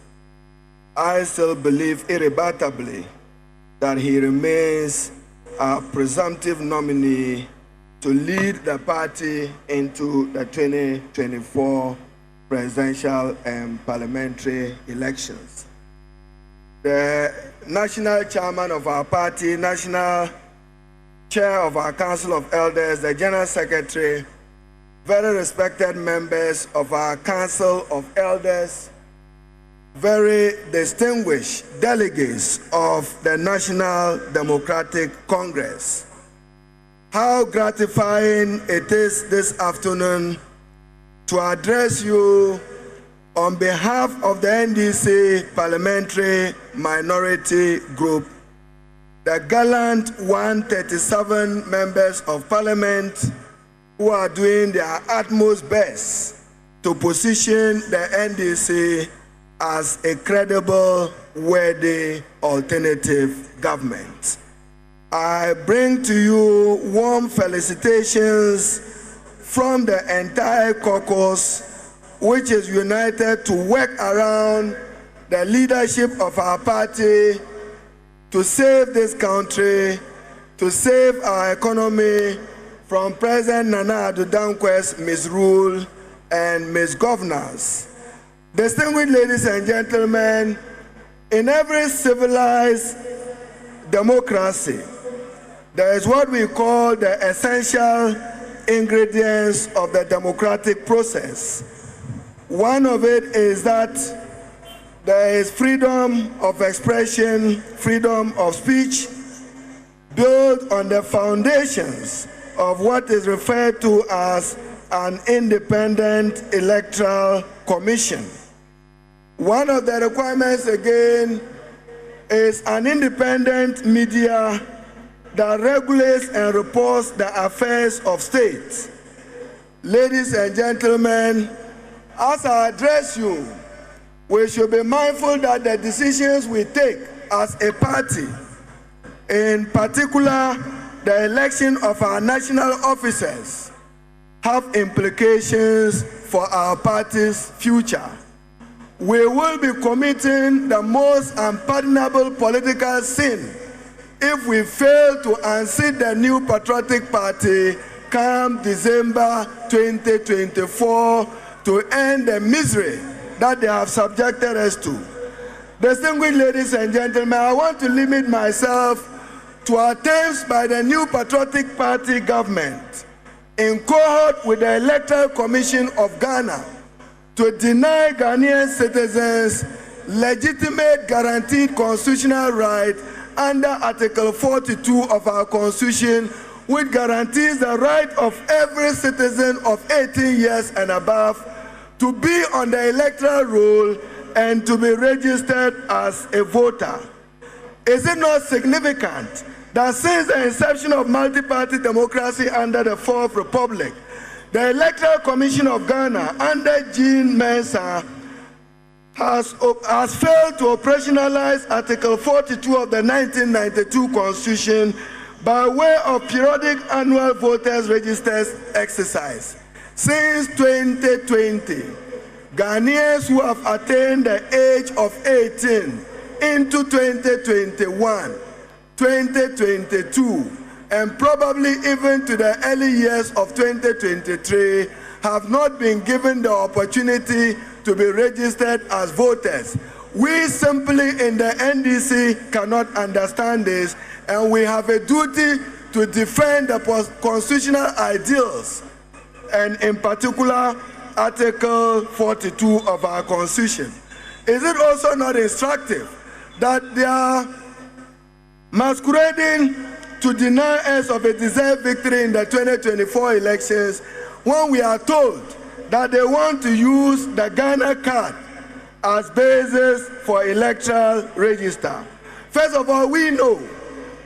I still believe irrebutably that he remains a presumptive nominee to lead the party into the 2024 presidential and parliamentary elections. The national chairman of our party, national chair of our Council of Elders, the General Secretary, very respected members of our Council of Elders, very distinguished delegates of the National Democratic Congress. How gratifying it is this afternoon to address you on behalf of the NDC Parliamentary Minority Group, the gallant 137 members of Parliament who are doing their utmost best to position the NDC as a credible, worthy alternative government. I bring to you warm felicitations from the entire caucus, which is united to work around the leadership of our party to save this country, to save our economy from President Nana Addo Dankwa's misrule and misgovernance. Distinguished ladies and gentlemen, in every civilized democracy, there is what we call the essential ingredients of the democratic process. One of it is that there is freedom of expression, freedom of speech, built on the foundations of what is referred to as an independent electoral commission. One of the requirements, again, is an independent media that regulates and reports the affairs of states. Ladies and gentlemen, as I address you, we should be mindful that the decisions we take as a party, in particular the election of our national officers, have implications for our party's future. We will be committing the most unpardonable political sin if we fail to unseat the new patriotic party come December 2024 to end the misery that they have subjected us to. Distinguished ladies and gentlemen, I want to limit myself to attempts by the new patriotic party government in cohort with the Electoral Commission of Ghana to deny Ghanaian citizens legitimate guaranteed constitutional right under Article 42 of our Constitution, which guarantees the right of every citizen of 18 years and above to be on the electoral roll and to be registered as a voter. Is it not significant that since the inception of multi-party democracy under the Fourth Republic, the Electoral Commission of Ghana under Jean Mensah has failed to operationalize Article 42 of the 1992 Constitution by way of periodic annual voters' registers exercise? Since 2020, Ghanaians who have attained the age of 18 into 2021, 2022, and probably even to the early years of 2023 have not been given the opportunity to be registered as voters. We simply in the NDC cannot understand this, and we have a duty to defend the constitutional ideals, and in particular Article 42 of our Constitution. Is it also not instructive that they are masquerading to deny us of a deserved victory in the 2024 elections when we are told that they want to use the Ghana card as basis for electoral register? First of all, we know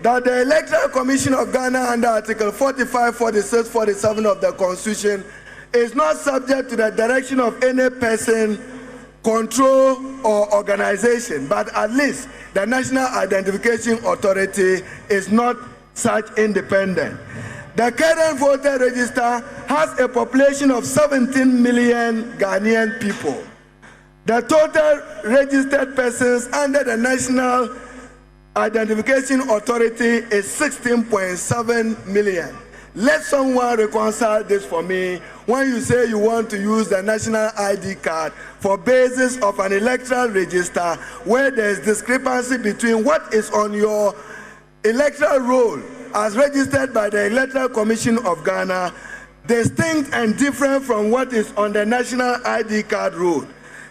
that the Electoral Commission of Ghana under Article 45, 46, 47 of the Constitution is not subject to the direction of any person, control, or organization, but at least the National Identification Authority is not such independent. The current voter register has a population of 17 million Ghanaian people. The total registered persons under the National Identification Authority is 16.7 million. Let someone reconcile this for me when you say you want to use the national ID card for basis of an electoral register where there is discrepancy between what is on your electoral roll as registered by the Electoral Commission of Ghana, distinct and different from what is on the national ID card roll.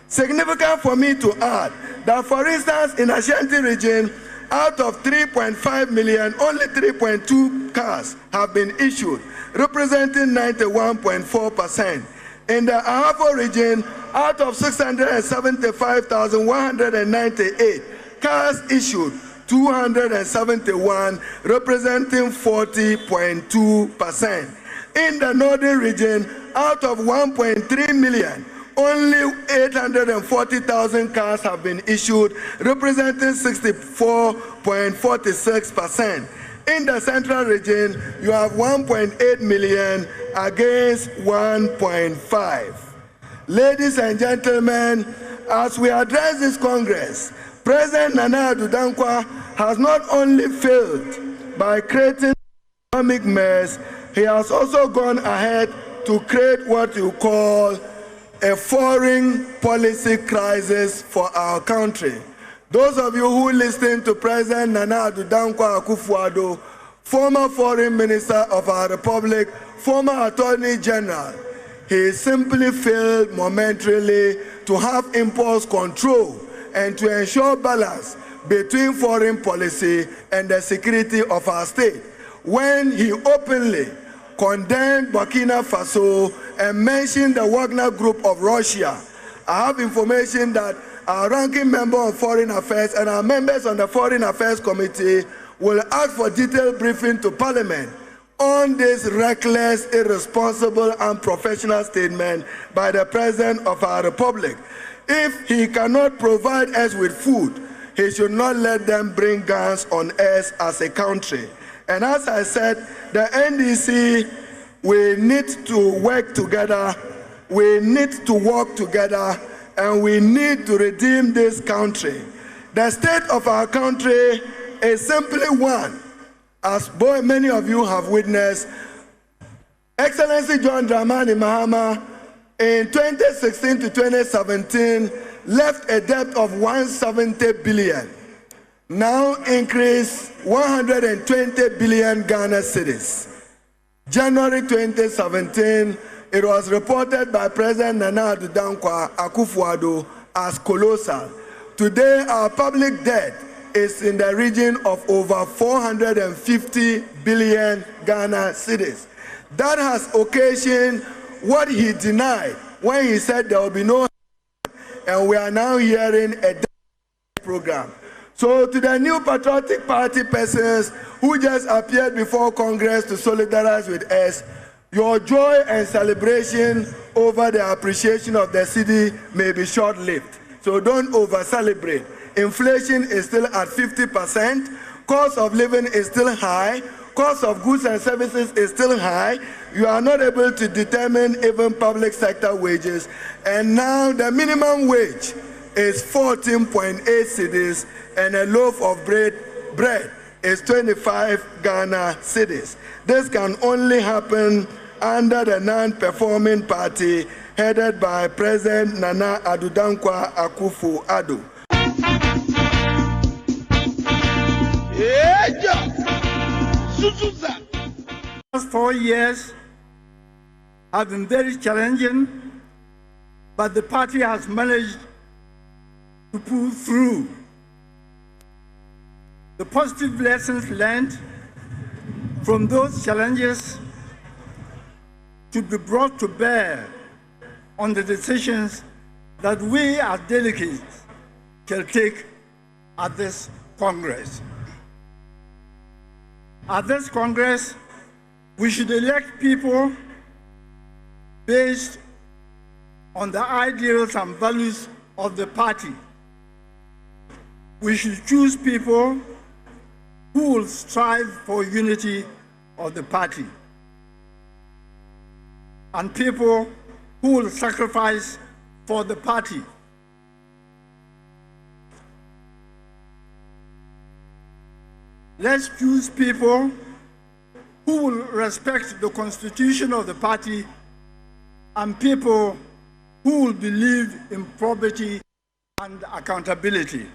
Significant for me to add that, for instance, in Ashanti region, out of 3.5 million, only 3.2 cards have been issued, representing 91.4%. In the Ahafo region, out of 675,198 cards issued, 271, representing 40.2%. In the Northern region, out of 1.3 million, only 840,000 cards have been issued, representing 64.46%. In the Central region, you have 1.8 million against 1.5. Ladies and gentlemen, as we address this Congress, President Nana Addo Dankwa has not only failed by creating economic mess, he has also gone ahead to create what you call a foreign policy crisis for our country. Those of you who listen to President Nana Addo Dankwa Akufo-Addo, former foreign minister of our republic, former attorney general, he simply failed momentarily to have impulse control and to ensure balance between foreign policy and the security of our state, when he openly condemned Burkina Faso and mentioned the Wagner Group of Russia. I have information that our ranking member on Foreign Affairs and our members on the Foreign Affairs Committee will ask for detailed briefing to Parliament on this reckless, irresponsible, unprofessional statement by the President of our Republic. If he cannot provide us with food, he should not let them bring guns on us as a country. And as I said, the NDC, we need to work together, we need to work together, and we need to redeem this country. The state of our country is simply one. As many of you have witnessed, Excellency John Dramani Mahama in 2016 to 2017 left a debt of 170 billion. Now increased 120 billion Ghana cedis. January 2017, it was reported by President Nana Adom Akufo-Addo as colossal. Today, our public debt is in the region of over 450 billion Ghana cedis. That has occasioned what he denied when he said there will be no, and we are now hearing a program. So to the new Patriotic Party persons who just appeared before Congress to solidarize with us, your joy and celebration over the appreciation of the city may be short-lived. So don't over-celebrate. Inflation is still at 50%, cost of living is still high, cost of goods and services is still high, you are not able to determine even public sector wages, and now the minimum wage is 14.8 cedis, and a loaf of bread is 25 Ghana cedis. This can only happen under the non-performing party headed by President Nana Adom Akufo-Addo. The last 4 years have been very challenging, but the party has managed to pull through. The positive lessons learned from those challenges should be brought to bear on the decisions that we as delegates shall take at this Congress. At this Congress, we should elect people based on the ideals and values of the party. We should choose people who will strive for unity of the party, and people who will sacrifice for the party. Let's choose people who will respect the constitution of the party and people who will believe in probity and accountability.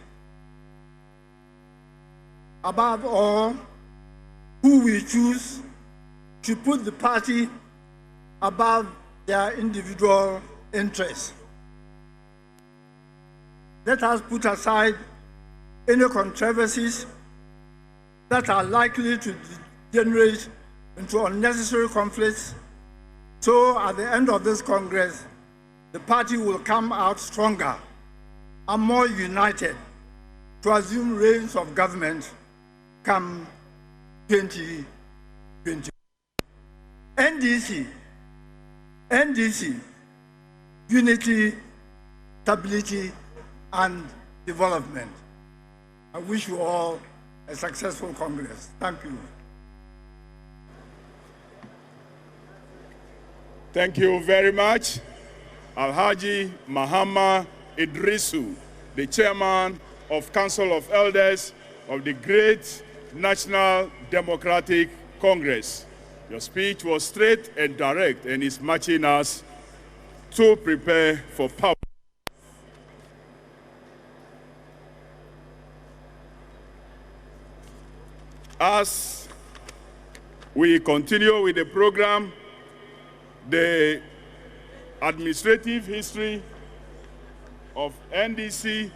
Above all, who we choose should put the party above their individual interests. Let us put aside any controversies that are likely to generate into unnecessary conflicts, so at the end of this Congress, the party will come out stronger and more united to assume reins of government come 2020. NDC, unity, stability, and development. I wish you all a successful Congress. Thank you. Thank you very much. Alhaji Mahama Idrisu, the chairman of Council of Elders of the Great National Democratic Congress. Your speech was straight and direct and is matching us to prepare for power. As we continue with the program, the administrative history of NDC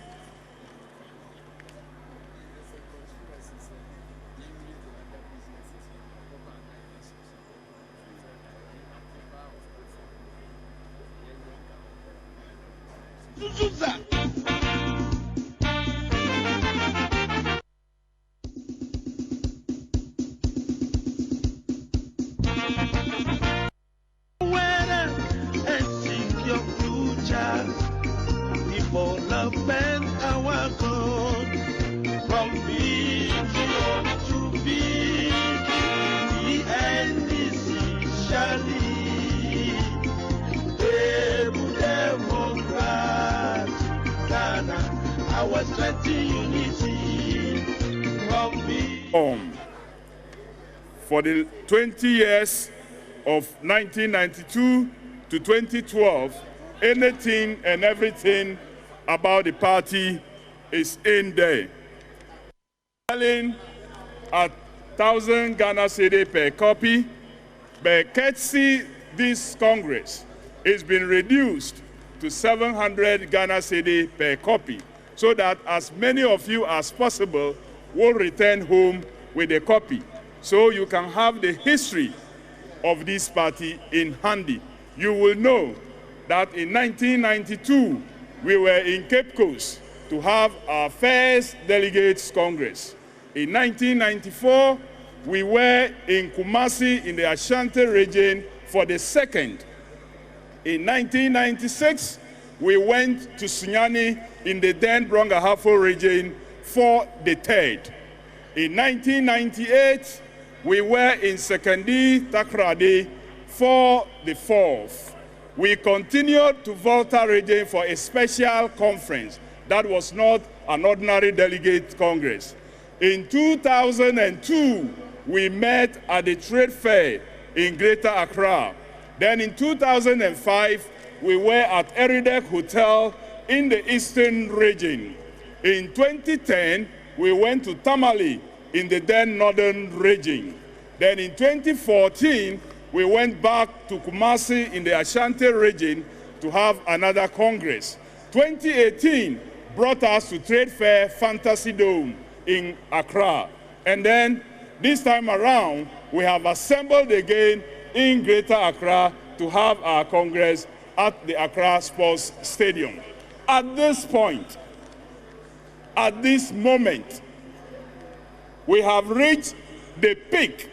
our strengthening unity. For the 20 years of 1992 to 2012, anything and everything about the party is in there. Selling at 1,000 Ghana cedi per copy, but courtesy this Congress, it's been reduced to 700 Ghana cedi per copy, so that as many of you as possible will return home with a copy, so you can have the history of this party in handy. You will know that in 1992, we were in Cape Coast to have our first Delegates Congress. In 1994, we were in Kumasi in the Ashanti region for the second. In 1996, we went to Sunyani in the then Brongahafo region for the third. In 1998, we were in Sekandi, Takrady for the fourth. We continued to Volta region for a special conference that was not an ordinary delegate congress. In 2002, we met at the trade fair in Greater Accra. Then in 2005, we were at Eridek Hotel in the Eastern region. In 2010, we went to Tamale in the then Northern region. Then in 2014, we went back to Kumasi in the Ashanti region to have another Congress. 2018 brought us to Trade Fair Fantasy Dome in Accra. And then this time around, we have assembled again in Greater Accra to have our Congress at the Accra Sports Stadium. At this point, at this moment, we have reached the peak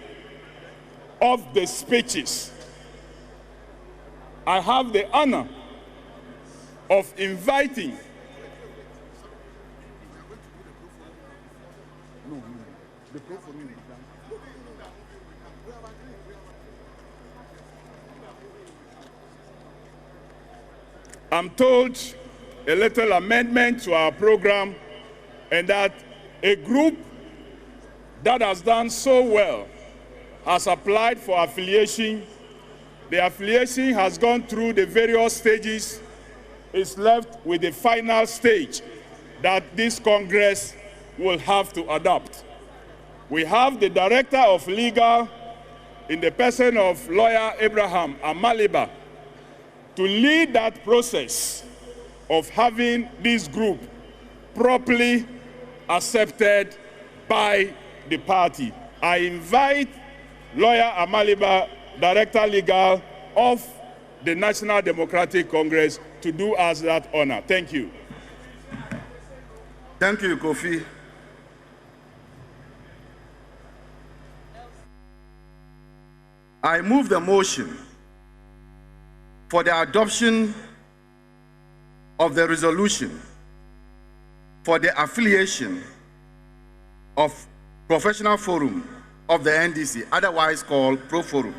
of the speeches. I have the honor of inviting I'm told a little amendment to our program, and that a group that has done so well has applied for affiliation. The affiliation has gone through the various stages. It's left with the final stage that this Congress will have to adopt. We have the Director of Legal in the person of Lawyer Abraham Amaliba to lead that process of having this group properly accepted by the party. I invite Lawyer Amaliba, Director Legal of the National Democratic Congress, to do us that honor. Thank you. Thank you, Kofi. I move the motion for the adoption of the resolution for the affiliation of Professional Forum of the NDC, otherwise called Pro Forum.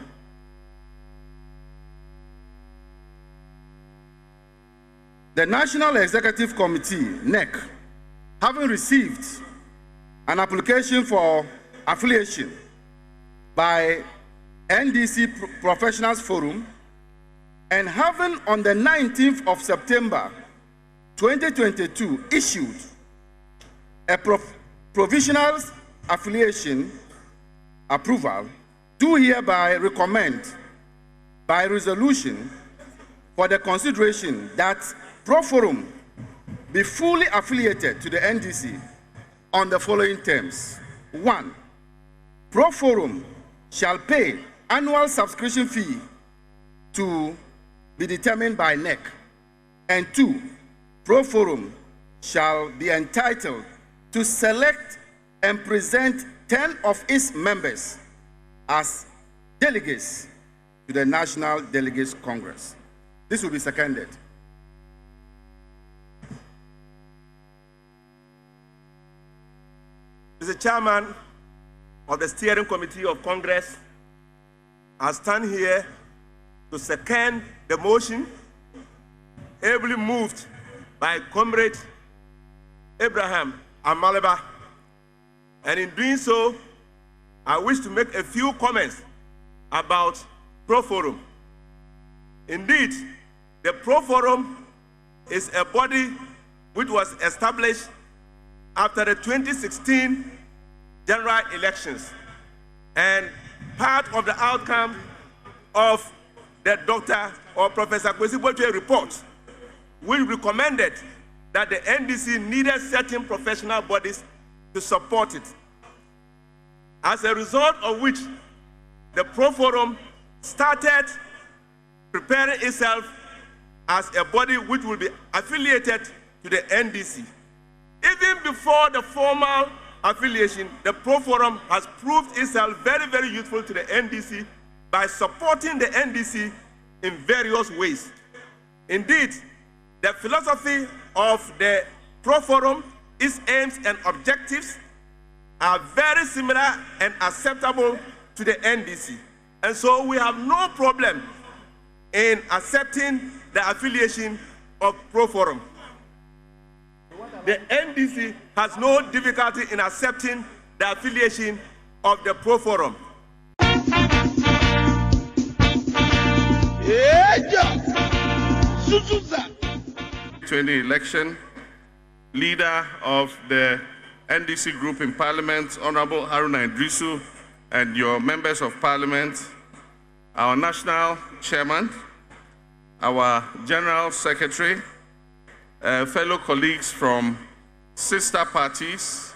The National Executive Committee, NEC, having received an application for affiliation by NDC Professionals Forum, and having on the 19th of September 2022 issued a provisional affiliation approval, do hereby recommend by resolution for the consideration that Pro Forum be fully affiliated to the NDC on the following terms. 1. Pro Forum shall pay annual subscription fee to be determined by NEC. And 2, Pro Forum shall be entitled to select and present 10 of its members as delegates to the National Delegates Congress. This will be seconded. Mr. Chairman of the Steering Committee of Congress, I stand here to second the motion ably moved by Comrade Abraham Amaleba. And in doing so, I wish to make a few comments about Pro Forum. Indeed, the Pro Forum is a body which was established after the 2016 general elections, and part of the outcome of the Dr. or Professor Kwesi Boatwell report, we recommended that the NDC needed certain professional bodies to support it. As a result of which, the Pro Forum started preparing itself as a body which will be affiliated to the NDC. Even before the formal affiliation, the Pro Forum has proved itself very, very useful to the NDC by supporting the NDC in various ways. Indeed, the philosophy of the Pro Forum, its aims and objectives are very similar and acceptable to the NDC. And so we have no problem in accepting the affiliation of Pro Forum. The NDC has no difficulty in accepting the affiliation of the Pro Forum. Election, leader of the NDC group in Parliament, Honorable Haruna Idrisu, and your members of Parliament, our national chairman, our general secretary, fellow colleagues from sister parties,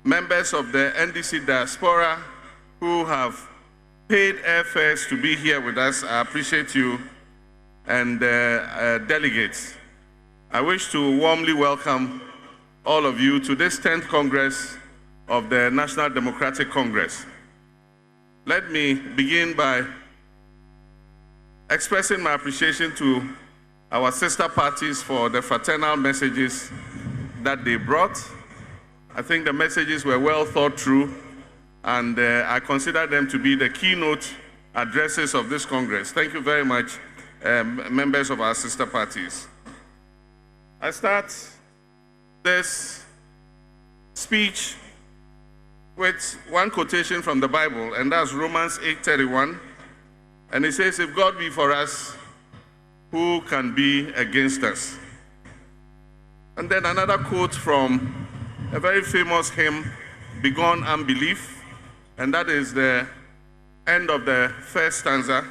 members of the NDC diaspora who have paid airfares to be here with us. I appreciate you, and delegates. I wish to warmly welcome all of you to this 10th Congress of the National Democratic Congress. Let me begin by expressing my appreciation to our sister parties for the fraternal messages that they brought. I think the messages were well thought through, and I consider them to be the keynote addresses of this Congress. Thank you very much, members of our sister parties. I start this speech with one quotation from the Bible, and that's Romans 8:31. And it says, if God be for us, who can be against us? And then another quote from a very famous hymn, Begone Unbelief, and that is the end of the first stanza,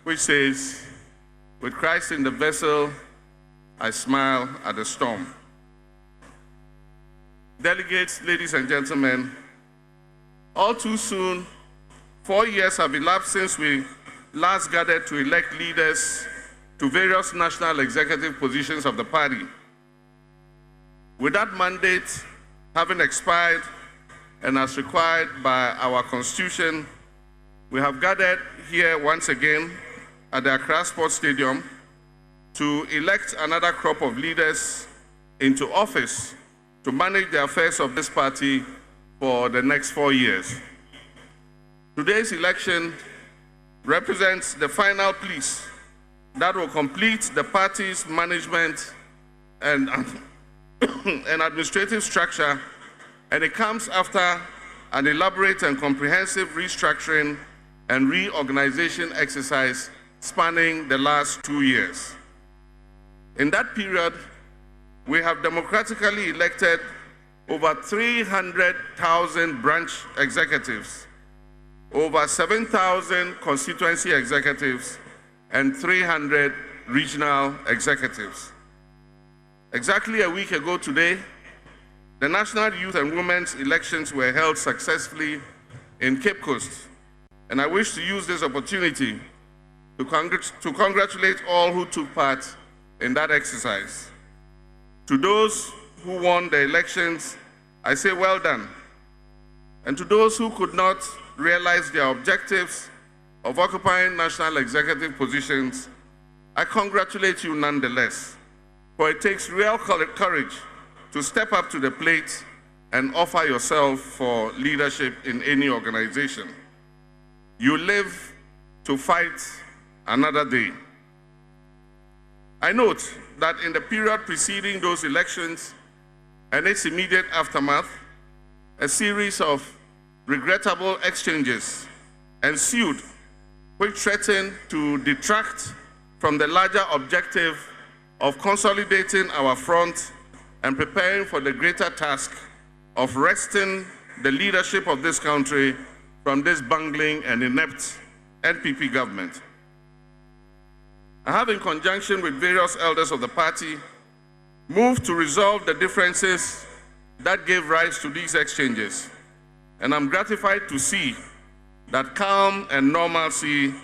which says, with Christ in the vessel, I smile at the storm. Delegates, ladies and gentlemen, all too soon, 4 years have elapsed since we last gathered to elect leaders to various national executive positions of the party. With that mandate having expired and as required by our Constitution, we have gathered here once again at the Accra Sports Stadium to elect another crop of leaders into office to manage the affairs of this party for the next 4 years. Today's election represents the final piece that will complete the party's management and administrative structure, and it comes after an elaborate and comprehensive restructuring and reorganization exercise spanning the last 2 years. In that period, we have democratically elected over 300,000 branch executives, over 7,000 constituency executives, and 300 regional executives. Exactly a week ago today, the National Youth and Women's elections were held successfully in Cape Coast, and I wish to use this opportunity to congratulate all who took part in that exercise. To those who won the elections, I say well done. And to those who could not realize their objectives of occupying national executive positions, I congratulate you nonetheless, for it takes real courage to step up to the plate and offer yourself for leadership in any organization. You live to fight another day. I note that in the period preceding those elections, and its immediate aftermath, a series of regrettable exchanges ensued which threatened to detract from the larger objective of consolidating our front and preparing for the greater task of wresting the leadership of this country from this bungling and inept NPP government. I have, in conjunction with various elders of the party, moved to resolve the differences that gave rise to these exchanges, and I'm gratified to see that calm and normalcy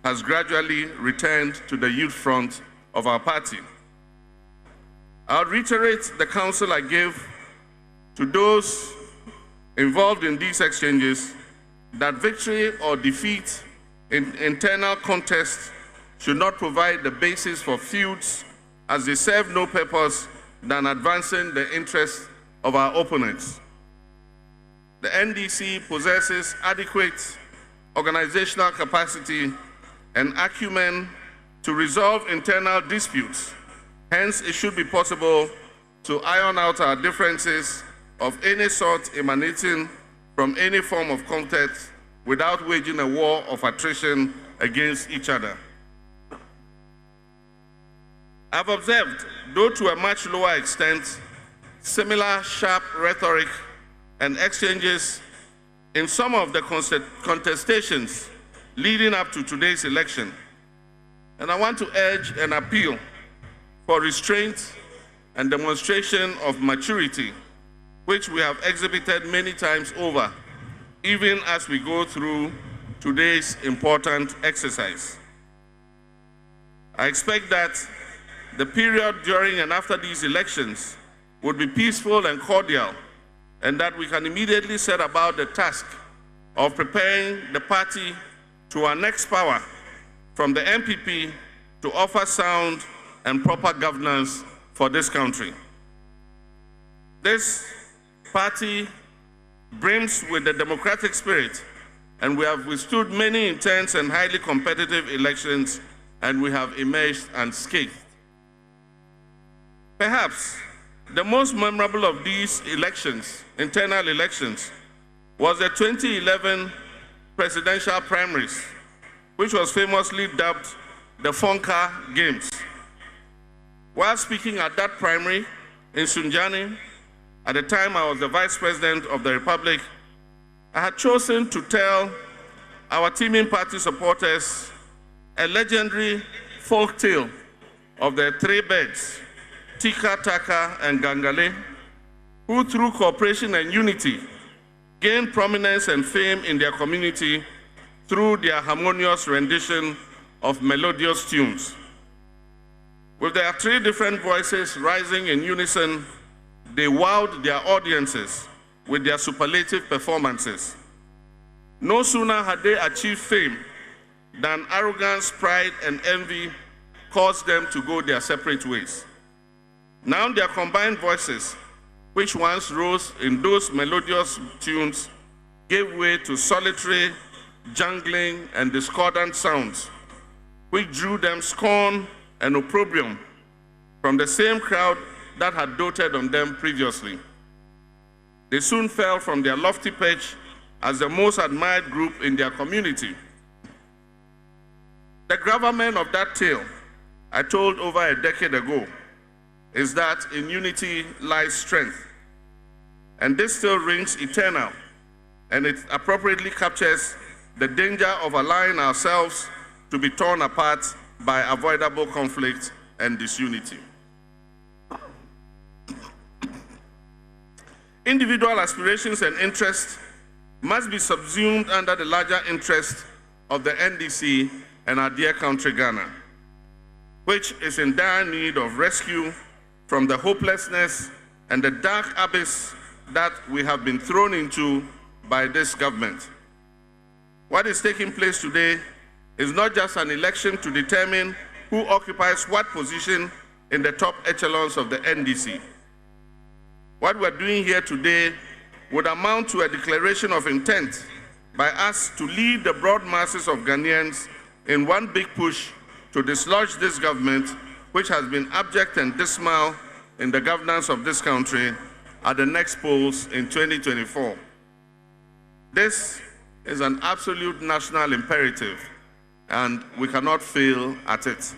has gradually returned to the youth front of our party. I'll reiterate the counsel I gave to those involved in these exchanges that victory or defeat in internal contests should not provide the basis for feuds, as they serve no purpose than advancing the interests of our opponents. The NDC possesses adequate organizational capacity and acumen to resolve internal disputes. Hence, it should be possible to iron out our differences of any sort emanating from any form of contest without waging a war of attrition against each other. I've observed, though to a much lower extent, similar sharp rhetoric and exchanges in some of the contestations leading up to today's election. And I want to urge an appeal for restraint and demonstration of maturity, which we have exhibited many times over, even as we go through today's important exercise. I expect that the period during and after these elections would be peaceful and cordial, and that we can immediately set about the task of preparing the party to our next power from the MPP to offer sound and proper governance for this country. This party brims with the democratic spirit, and we have withstood many intense and highly competitive elections, and we have emerged unscathed. Perhaps the most memorable of these elections, internal elections, was the 2011 presidential primaries, which was famously dubbed the Fonka Games. While speaking at that primary in Sunjani, at the time I was the Vice President of the Republic, I had chosen to tell our teaming party supporters a legendary folk tale of the three birds, Tika, Taka, and Gangale, who through cooperation and unity gained prominence and fame in their community through their harmonious rendition of melodious tunes. With their three different voices rising in unison, they wowed their audiences with their superlative performances. No sooner had they achieved fame than arrogance, pride, and envy caused them to go their separate ways. Now their combined voices, which once rose in those melodious tunes, gave way to solitary, jangling, and discordant sounds, which drew them scorn and opprobrium from the same crowd that had doted on them previously. They soon fell from their lofty perch as the most admired group in their community. The gravamen of that tale I told over a decade ago is that in unity lies strength. And this still rings eternal, and it appropriately captures the danger of allowing ourselves to be torn apart by avoidable conflict and disunity. Individual aspirations and interests must be subsumed under the larger interest of the NDC and our dear country Ghana, which is in dire need of rescue from the hopelessness and the dark abyss that we have been thrown into by this government. What is taking place today is not just an election to determine who occupies what position in the top echelons of the NDC. What we're doing here today would amount to a declaration of intent by us to lead the broad masses of Ghanaians in one big push to dislodge this government, which has been abject and dismal in the governance of this country, at the next polls in 2024. This is an absolute national imperative, and we cannot fail at it.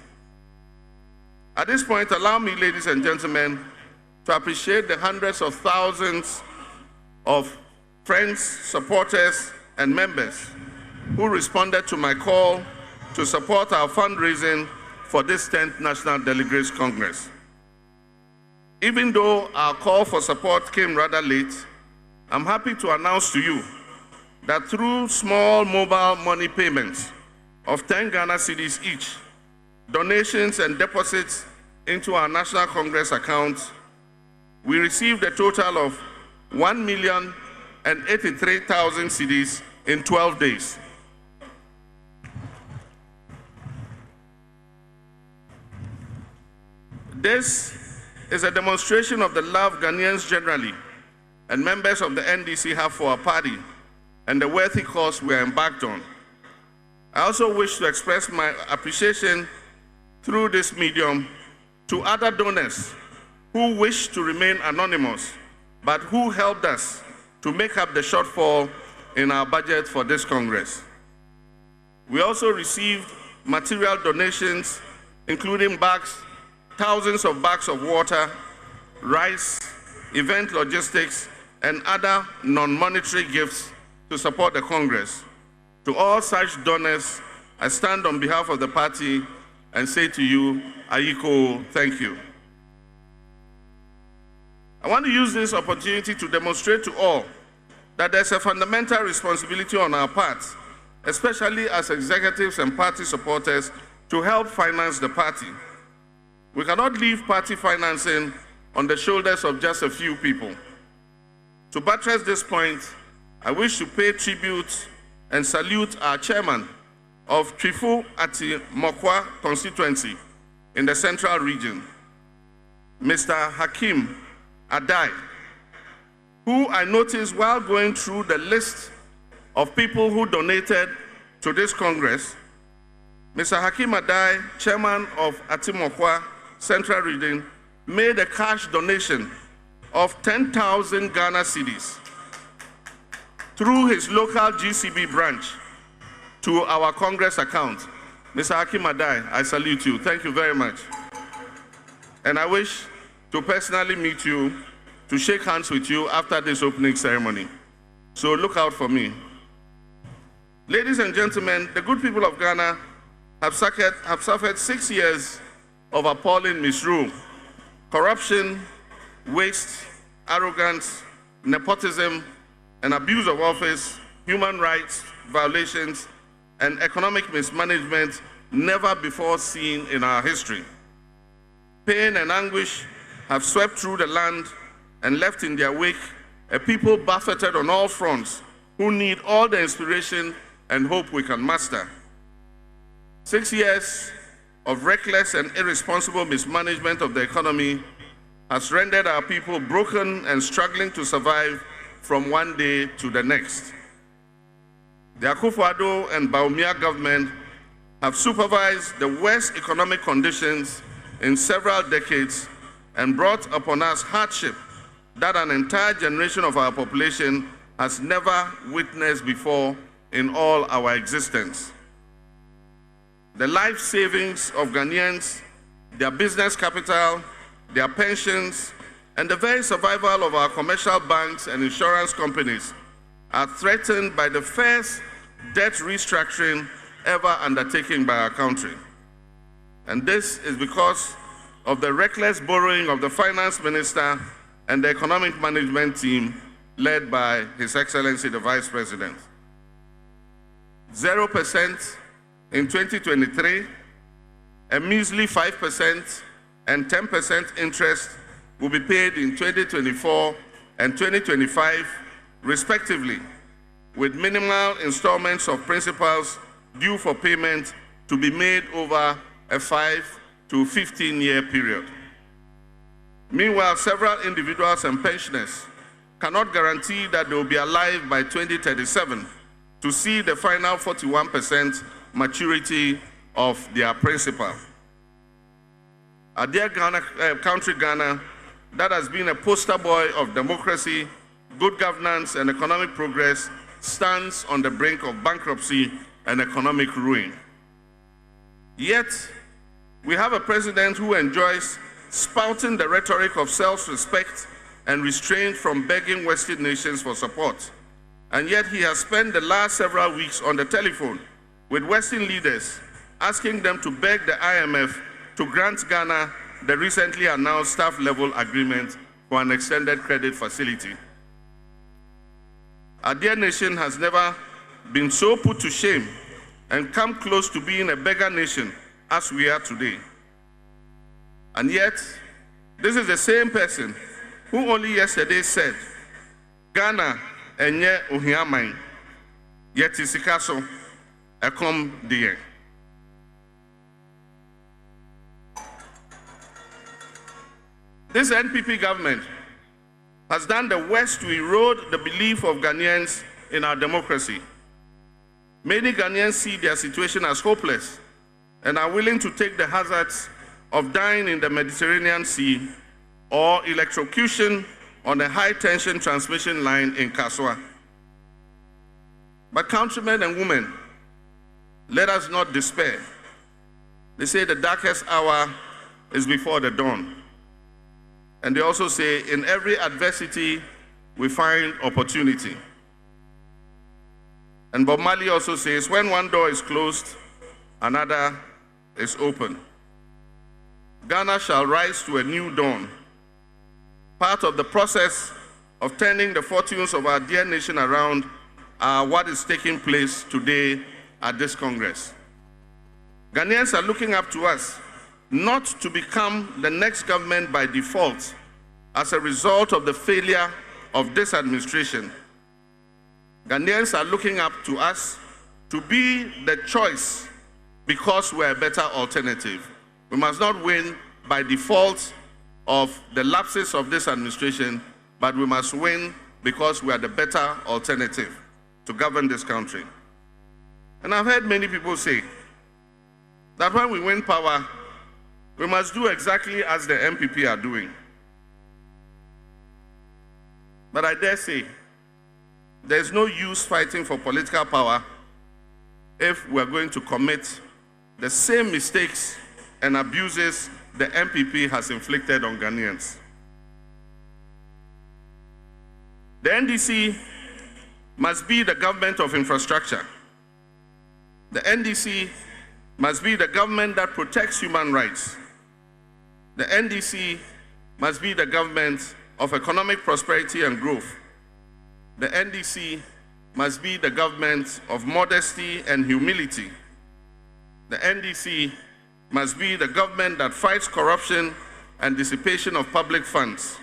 At this point, allow me, ladies and gentlemen, to appreciate the hundreds of thousands of friends, supporters, and members who responded to my call to support our fundraising for this 10th National Delegates Congress. Even though our call for support came rather late, I'm happy to announce to you that through small mobile money payments of 10 Ghana cedis each, donations and deposits into our National Congress account, we received a total of 1,083,000 cedis in 12 days. This is a demonstration of the love Ghanaians generally and members of the NDC have for our party and the worthy cause we are embarked on. I also wish to express my appreciation through this medium to other donors who wish to remain anonymous, but who helped us to make up the shortfall in our budget for this Congress. We also received material donations, including bags, thousands of bags of water, rice, event logistics, and other non-monetary gifts to support the Congress. To all such donors, I stand on behalf of the party and say to you, Ayiko, thank you. I want to use this opportunity to demonstrate to all that there's a fundamental responsibility on our part, especially as executives and party supporters, to help finance the party. We cannot leave party financing on the shoulders of just a few people. To buttress this point, I wish to pay tribute and salute our chairman of Trifu Ati Mokwa constituency in the Central Region, Mr. Hakim Adai, who I noticed while going through the list of people who donated to this Congress. Mr. Hakim Adai, chairman of Atimokwa Central Region, made a cash donation of 10,000 Ghana cedis through his local GCB branch to our Congress account. Mr. Hakim Adai, I salute you. Thank you very much. And I wish to personally meet you, to shake hands with you after this opening ceremony. So look out for me. Ladies and gentlemen, the good people of Ghana have suffered 6 years of appalling misrule, corruption, waste, arrogance, nepotism, and abuse of office, human rights violations, and economic mismanagement never before seen in our history. Pain and anguish have swept through the land and left in their wake a people buffeted on all fronts who need all the inspiration and hope we can muster. 6 years of reckless and irresponsible mismanagement of the economy has rendered our people broken and struggling to survive from one day to the next. The Akufo-Addo and Bawumia government have supervised the worst economic conditions in several decades and brought upon us hardship that an entire generation of our population has never witnessed before in all our existence. The life savings of Ghanaians, their business capital, their pensions, and the very survival of our commercial banks and insurance companies are threatened by the first debt restructuring ever undertaken by our country. And this is because of the reckless borrowing of the finance minister and the economic management team led by His Excellency the Vice President. 0% in 2023, a measly 5% and 10% interest will be paid in 2024 and 2025, respectively, with minimal installments of principals due for payment to be made over a 5 to 15-year period. Meanwhile, several individuals and pensioners cannot guarantee that they will be alive by 2037 to see the final 41% maturity of their principal. Our dear country Ghana that has been a poster boy of democracy, good governance, and economic progress, stands on the brink of bankruptcy and economic ruin. Yet, we have a president who enjoys spouting the rhetoric of self-respect and restraint from begging Western nations for support. And yet he has spent the last several weeks on the telephone with Western leaders, asking them to beg the IMF to grant Ghana the recently announced staff-level agreement for an extended credit facility. Our dear nation has never been so put to shame and come close to being a beggar nation as we are today. And yet, this is the same person who only yesterday said, Ghana enye ohiamai, yet isikaso ekom diye. This NPP government has done the worst to erode the belief of Ghanaians in our democracy. Many Ghanaians see their situation as hopeless and are willing to take the hazards of dying in the Mediterranean Sea or electrocution on a high-tension transmission line in Kaswa. But countrymen and women, let us not despair. They say the darkest hour is before the dawn. And they also say, in every adversity, we find opportunity. And Bob Marley also says, when one door is closed, another is open. Ghana shall rise to a new dawn. Part of the process of turning the fortunes of our dear nation around are what is taking place today at this Congress. Ghanaians are looking up to us not to become the next government by default as a result of the failure of this administration. Ghanaians are looking up to us to be the choice because we're a better alternative. We must not win by default of the lapses of this administration, but we must win because we are the better alternative to govern this country. And I've heard many people say that when we win power, we must do exactly as the MPP are doing. But I dare say, there's no use fighting for political power if we're going to commit the same mistakes and abuses the MPP has inflicted on Ghanaians. The NDC must be the government of infrastructure. The NDC must be the government that protects human rights. The NDC must be the government of economic prosperity and growth. The NDC must be the government of modesty and humility. The NDC must be the government that fights corruption and dissipation of public funds.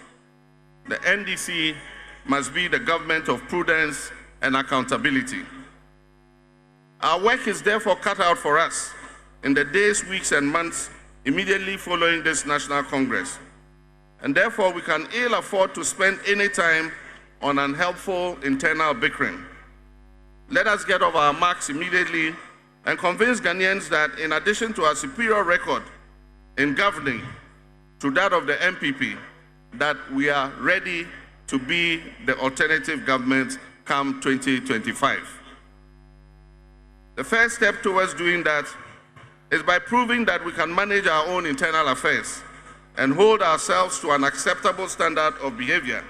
The NDC must be the government of prudence and accountability. Our work is therefore cut out for us in the days, weeks, and months immediately following this National Congress. And therefore, we can ill afford to spend any time on unhelpful internal bickering. Let us get off our marks immediately and convince Ghanaians that in addition to our superior record in governing to that of the MPP, that we are ready to be the alternative government come 2025. The first step towards doing that is by proving that we can manage our own internal affairs and hold ourselves to an acceptable standard of behavior.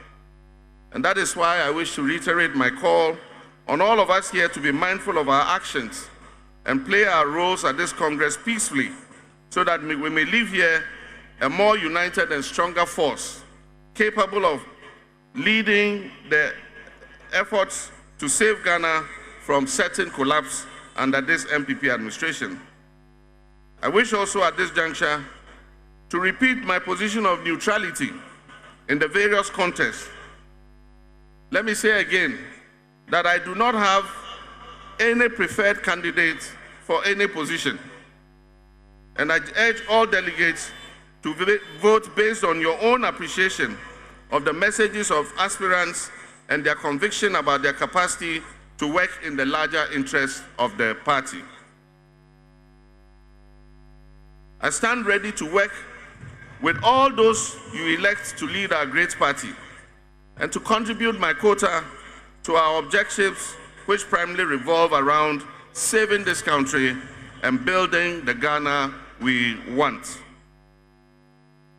And that is why I wish to reiterate my call on all of us here to be mindful of our actions and play our roles at this Congress peacefully so that we may leave here a more united and stronger force, capable of leading the efforts to save Ghana from certain collapse under this MPP administration. I wish also at this juncture to repeat my position of neutrality in the various contests. Let me say again that I do not have any preferred candidate for any position. And I urge all delegates to vote based on your own appreciation of the messages of aspirants and their conviction about their capacity to work in the larger interest of the party. I stand ready to work with all those you elect to lead our great party, and to contribute my quota to our objectives, which primarily revolve around saving this country and building the Ghana we want.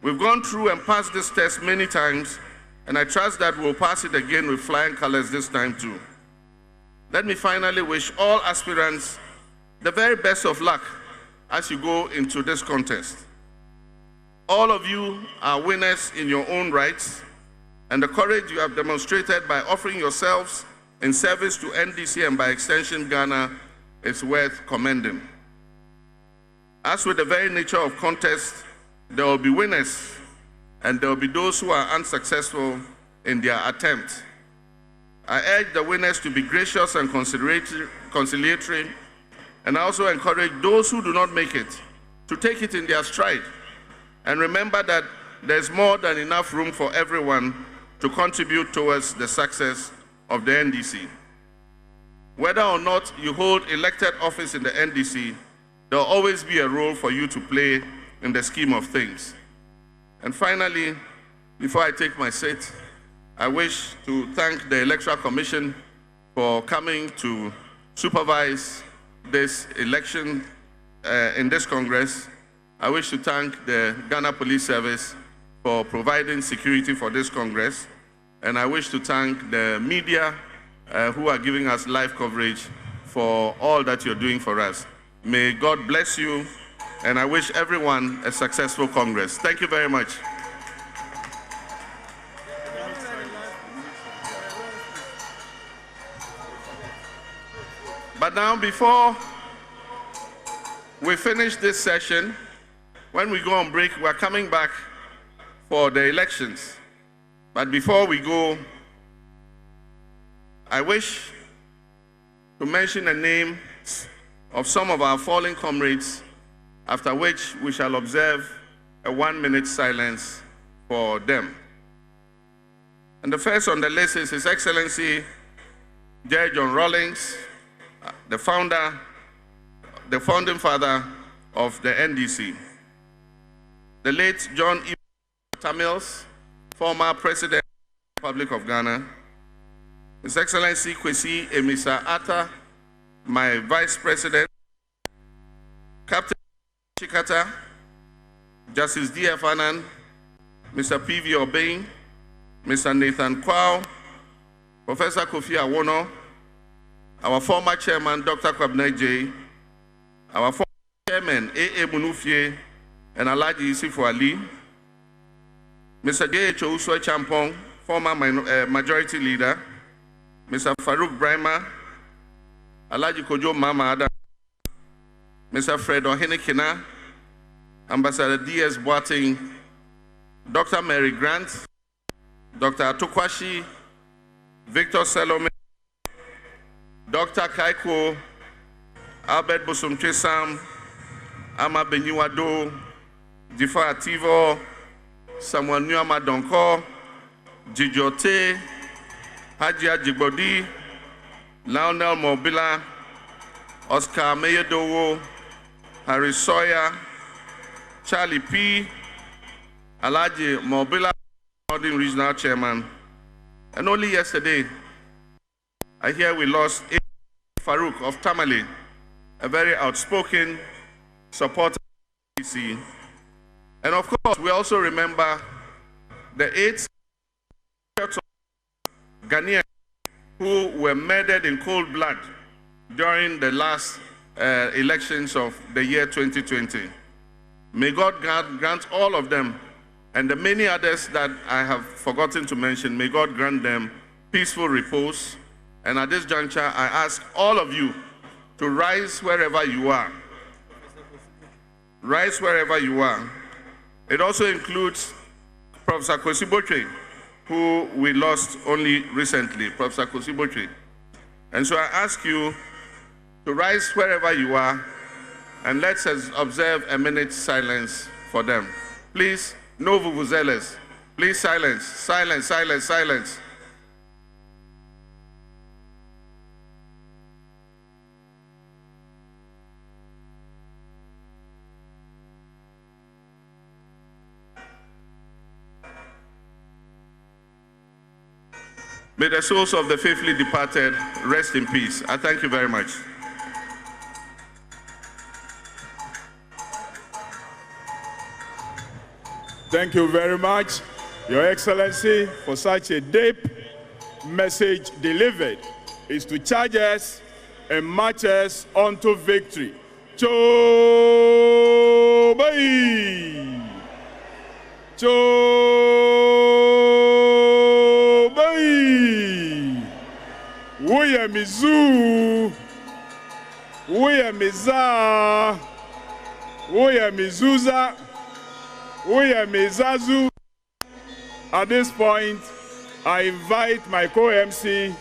We've gone through and passed this test many times, and I trust that we'll pass it again with flying colors this time too. Let me finally wish all aspirants the very best of luck as you go into this contest. All of you are winners in your own rights, and the courage you have demonstrated by offering yourselves in service to NDC and by extension Ghana is worth commending. As with the very nature of contest, there will be winners and there will be those who are unsuccessful in their attempt. I urge the winners to be gracious and conciliatory, and I also encourage those who do not make it to take it in their stride and remember that there's more than enough room for everyone to contribute towards the success of the NDC. Whether or not you hold elected office in the NDC, there will always be a role for you to play in the scheme of things. And finally, before I take my seat, I wish to thank the Electoral Commission for coming to supervise this election in this Congress. I wish to thank the Ghana Police Service for providing security for this Congress. And I wish to thank the media who are giving us live coverage for all that you're doing for us. May God bless you, and I wish everyone a successful Congress. Thank you very much. But now, before we finish this session, when we go on break, we're coming back for the elections. But before we go, I wish to mention the names of some of our fallen comrades, after which we shall observe a 1-minute silence for them. And the first on the list is His Excellency J. John Rawlings, the founding father of the NDC. The late John E. Tamils, former President of the Republic of Ghana. His Excellency Kwesi Emisa Atta, my Vice President. Captain Chikata, Justice D.F. Annan, Mr. P.V. Obeng, Mr. Nathan Kwao, Professor Kofi Awono, our former chairman, Dr. Kwabena J., our former chairman, A.A. Munufie, and Alhaji Isifu Ali, Mr. J.H. Ousoi Champong, former majority leader, Mr. Farouk Brahma, Alhaji Kojo Mama Adam, Mr. Fred Ohenekina, Ambassador D.S. Boateng, Dr. Mary Grant, Dr. Atokwashi, Victor Salome, Dr. Kaiko, Albert Bosomtwe Sam, Ama Benyiwado, Difa Ativo, Samuel Nyama Donko, Jijote, Hajia Jigbodi, Lionel Mobila, Oscar Meyedowo, Harry Sawyer, Charlie P., Alhaji Mobila, Northern Regional Chairman. And only yesterday, I hear we lost Farouk of Tamale, a very outspoken supporter of the NDC. And of course, we also remember the 8 Ghanaians who were murdered in cold blood during the last elections of the year 2020. May God grant all of them, and the many others that I have forgotten to mention, may God grant them peaceful repose. And at this juncture, I ask all of you to rise wherever you are. Rise wherever you are. It also includes Professor Kwesi Botwe, who we lost only recently, Professor Kwesi Botwe. And so I ask you to rise wherever you are, and let's observe a minute's silence for them. Please, no vuvuzelas. Please silence, silence, silence, silence. May the souls of the faithfully departed rest in peace. I thank you very much. Thank you very much, Your Excellency, for such a deep message delivered. Is to charge us and march us unto victory. Chobai! Chobai! Uya mizu! Uya miza! Uya mizuza! Uya mizazu! At this point, I invite my co-MC,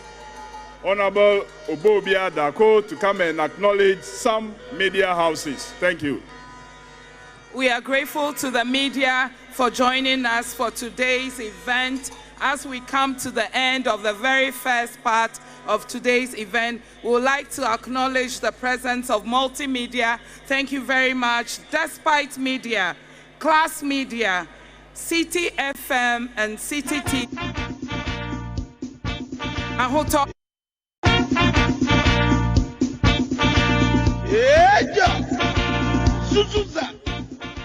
Honorable Obobia Dako, to come and acknowledge some media houses. Thank you. We are grateful to the media for joining us for today's event. As we come to the end of the very first part of today's event, we would like to acknowledge the presence of multimedia. Thank you very much. Despite media, Class Media, City FM, and City TV. Suzuza.